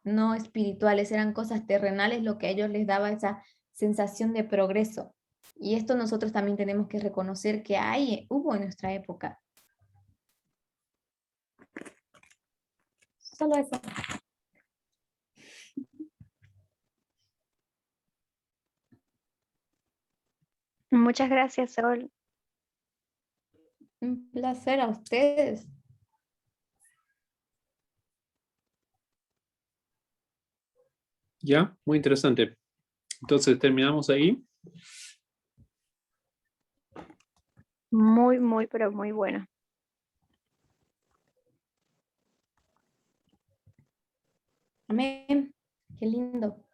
no espirituales, eran cosas terrenales lo que a ellos les daba esa sensación de progreso. Y esto nosotros también tenemos que reconocer que hubo en nuestra época. Solo eso. Muchas gracias, Sol. Un placer a ustedes. Ya, muy interesante. Entonces, terminamos ahí. Muy, pero muy bueno. Amén. Qué lindo.